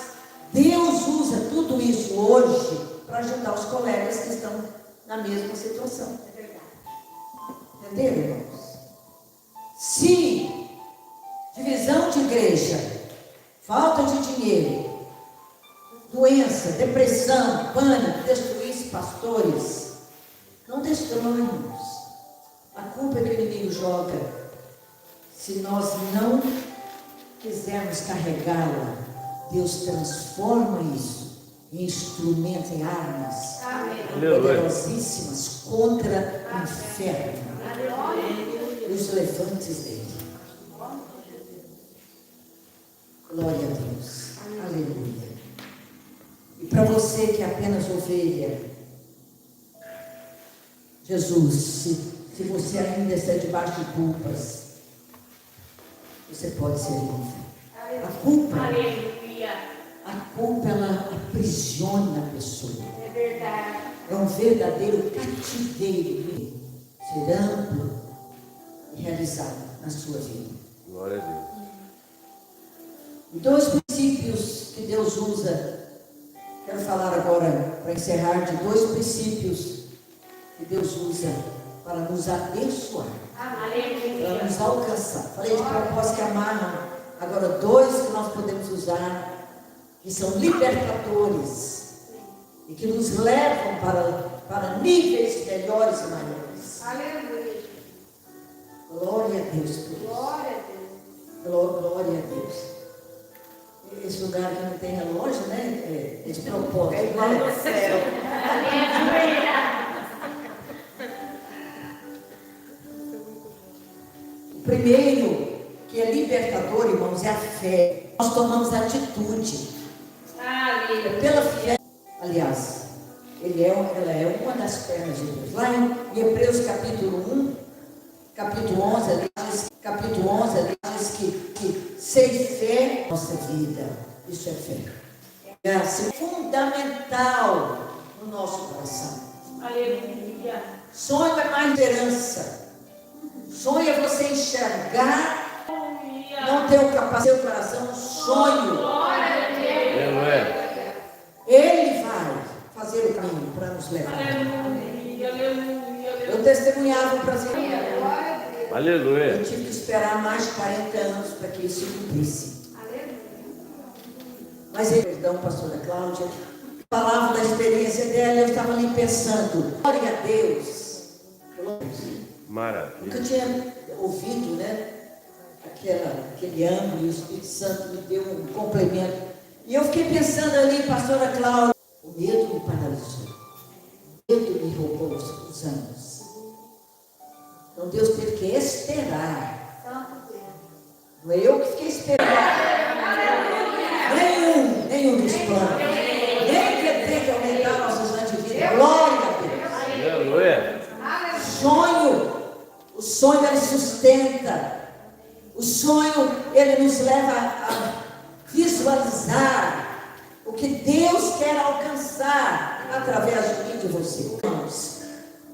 Deus usa tudo isso hoje para ajudar os colegas que estão na mesma situação. É verdade. Entenderam, irmãos? Se divisão de igreja, falta de dinheiro, doença, depressão, pânico, destruísse pastores, não destrói, irmãos. A culpa é que o inimigo joga. Se nós não quisermos carregá-la, Deus transforma isso em instrumentos, em armas poderosíssimas contra o inferno e os levantes dele. Glória a Deus. Aleluia. E para você que é apenas ovelha, Jesus, se você ainda está debaixo de culpas, você pode ser livre. A culpa, ela aprisiona a pessoa. É verdade. É um verdadeiro cativeiro, ser amplo e realizado na sua vida. Glória a Deus. Então, os princípios que Deus usa. Quero falar agora, para encerrar, de 2 princípios que Deus usa para nos abençoar, para nos alcançar. Falei de propósitos que amarram. Agora, 2 que nós podemos usar, que são libertadores e que nos levam para níveis melhores e maiores. Aleluia. Glória a Deus por isso. Glória a Deus. Glória a Deus. Esse lugar que não tem relógio, né? É de propósito, É igual no né? céu. O primeiro, que é libertador, irmãos, é a fé. Nós tomamos atitude. Aleluia. Pela fé. Aliás, ela é uma das pernas de Deus. Lá em Hebreus capítulo 1, capítulo 11, ali diz que sem fé, nossa vida, isso é fé. É assim, fundamental no nosso coração. Aleluia. Sonho é mais esperança. Sonho é você enxergar, não ter o capacete do coração, sonho. Aleluia. Ele vai fazer o caminho para nos levar. Aleluia. Aleluia. Eu testemunhava para você. Aleluia. Eu tive que esperar mais de 40 anos para que isso cumprisse. Mas perdão, pastora Cláudia, falava da experiência dela, eu estava ali pensando, glória a Deus. Maravilha. Nunca tinha ouvido, né? Aquele ângulo, e o Espírito Santo me deu um complemento. E eu fiquei pensando ali, pastora Cláudia, o medo me paralisou. O medo me roubou os anos. Então Deus teve que esperar. Não é eu que fiquei esperando. Nenhum dos planos. Nem que tem que aumentar nossos anos de vida. Glória a Deus. Aleluia. O sonho ele sustenta. O sonho ele nos leva a visualizar o que Deus quer alcançar através de mim e de você. Irmãos,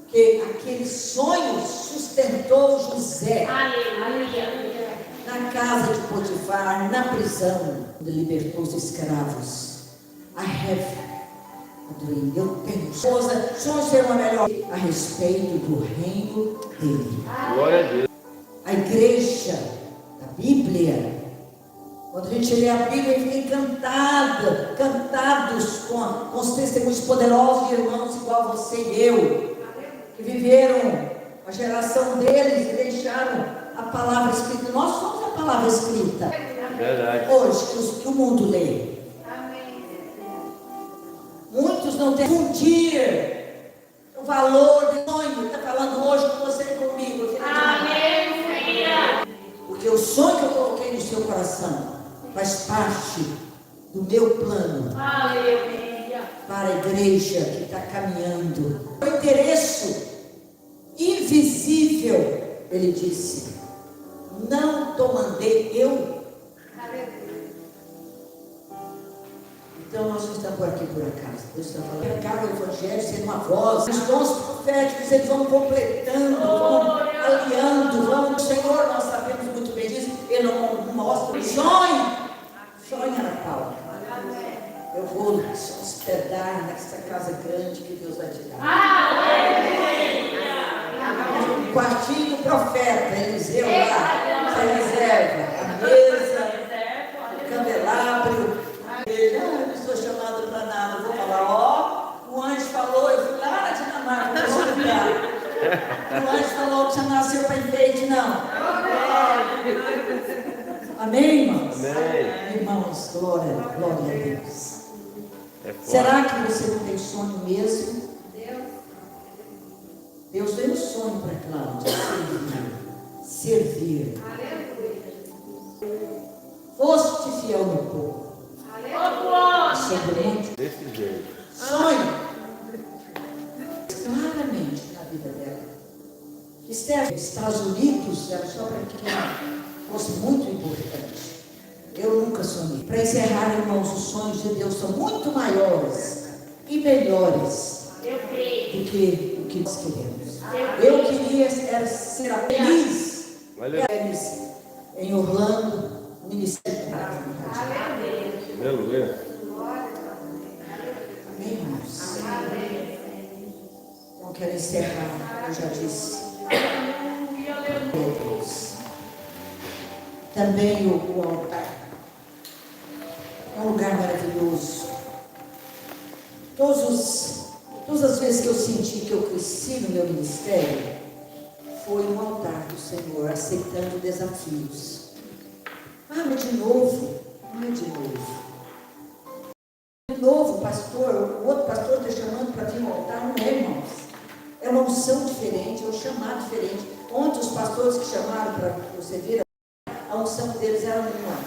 que aquele sonho sustentou José. Aleluia. Na casa de Potifar, na prisão, onde libertou os escravos. I have a dream. Eu tenho esposa, sonho ser uma melhor a respeito do reino dele. Glória a Deus. A igreja da Bíblia, quando a gente lê a Bíblia, a gente fica encantados com os testemunhos poderosos de irmãos igual você e eu, que viveram a geração deles e deixaram a palavra escrita. Nós somos a palavra escrita. Verdade. Hoje, que o mundo lê. Muitos não têm fundir o valor do sonho. Está falando hoje com você e comigo. Aleluia. Porque o sonho que eu coloquei no seu coração faz parte do meu plano Aleluia. para a igreja que está caminhando. O endereço invisível, ele disse, não te mandei eu. Então nós não estamos aqui por acaso. Deus está falando, acaba o evangelho sendo uma voz. Os dons proféticos eles vão completando, vão aliando, vão. O Senhor, nós sabemos muito bem disso, ele não mostra. Sonha na palma. Eu vou hospedar nessa casa grande que Deus vai te dar. Um quartinho do profeta, Eliseu lá, você reserva a mesa, o candelabro. Eu não estou chamado para nada, eu vou falar, o anjo falou, eu fui lá na Dinamarca para estudar. O anjo falou que você nasceu para enfeite, não. Amém, irmãos? Amém. Irmãos, glória a Deus. É forte. Será que você não tem sonho mesmo? Deus deu um sonho para Cláudia, servir. Foste fiel no pouco. Sobre muito. Desse jeito. Sonho. Claramente na vida dela. Esther, Estados Unidos, era só para que fosse muito importante. Eu nunca sonhei. Para encerrar, irmãos, os sonhos de Deus são muito maiores e melhores do que o que nós queremos. Eu queria era ser feliz. Aleluia. Em Orlando, ministério. Aleluia. Amém, irmãos? Então, quero encerrar, eu já disse. Deus. Também o altar. É um lugar maravilhoso. Todas as vezes que eu senti que eu cresci no meu ministério, foi no altar do Senhor, aceitando desafios. Ah, mas de novo? Não é de novo. De novo, pastor, o outro pastor está chamando para vir no altar, não é, irmãos? É uma unção diferente, é um chamado diferente. Ontem os pastores que chamaram para você vir, a unção deles era uma.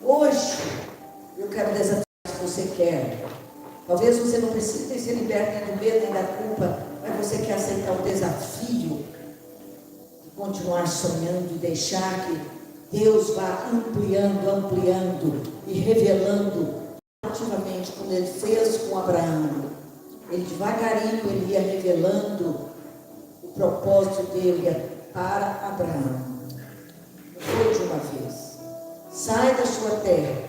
Hoje, eu quero desafiar se você quer. Talvez você não precise ser liberto nem do medo nem da culpa, mas você quer aceitar o desafio de continuar sonhando e deixar que Deus vá ampliando e revelando ativamente, como Ele fez com Abraão. Ele devagarinho, Ele ia revelando o propósito dele para Abraão. Não foi de uma vez. Sai da sua terra.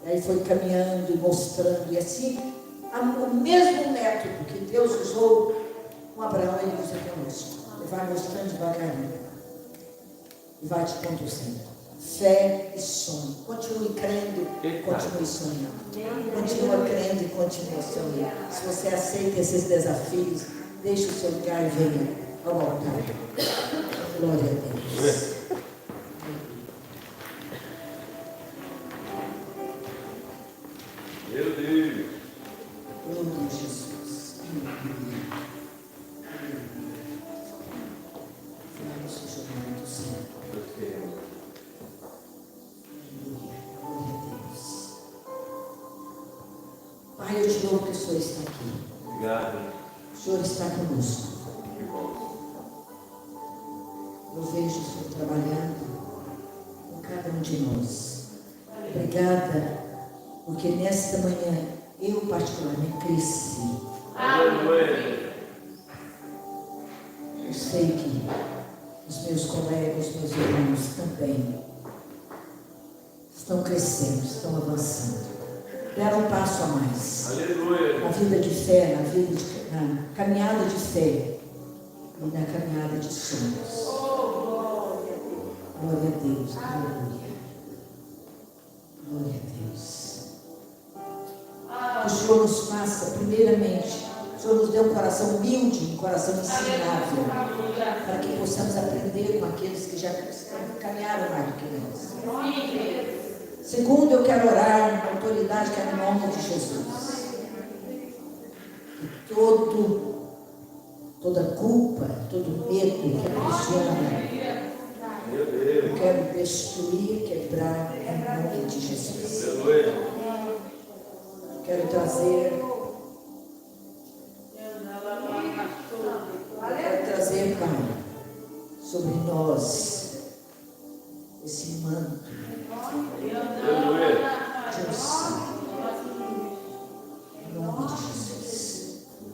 E aí foi caminhando e mostrando, e assim, o mesmo método que Deus usou com Abraão, Ele usa conosco. Ele vai mostrando devagarinho e vai te conduzindo. Fé e sonho. Continue crendo e continue sonhando. Continue crendo e continue sonhando. Se você aceita esses desafios, deixe o seu lugar e venha ao altar. Glória a Deus. Meu Deus. Glória a Jesus. Vamos chamar do Senhor. Pai, eu te louvo que o Senhor está aqui. Obrigado. O Senhor está conosco. Que bom. Eu vejo o Senhor trabalhando com cada um de nós. Obrigada, porque nesta manhã eu particularmente cresci. Aleluia. Eu sei que os meus colegas, os meus irmãos também estão crescendo, estão avançando. Deram um passo a mais. Aleluia. Na vida de fé, na caminhada de fé e na caminhada de sonhos. Glória a Deus, aleluia. Glória a Deus. Que o Senhor nos faça, primeiramente, o Senhor nos dê um coração humilde, um coração ensinável, para que possamos aprender com aqueles que já caminharam mais do que nós. Segundo, eu quero orar com autoridade, que é no nome de Jesus. Que toda culpa, todo medo que aprisiona, eu quero destruir, quebrar em nome de Jesus. Aleluia. Quero trazer, Pai, sobre nós esse manto Aleluia. de unção.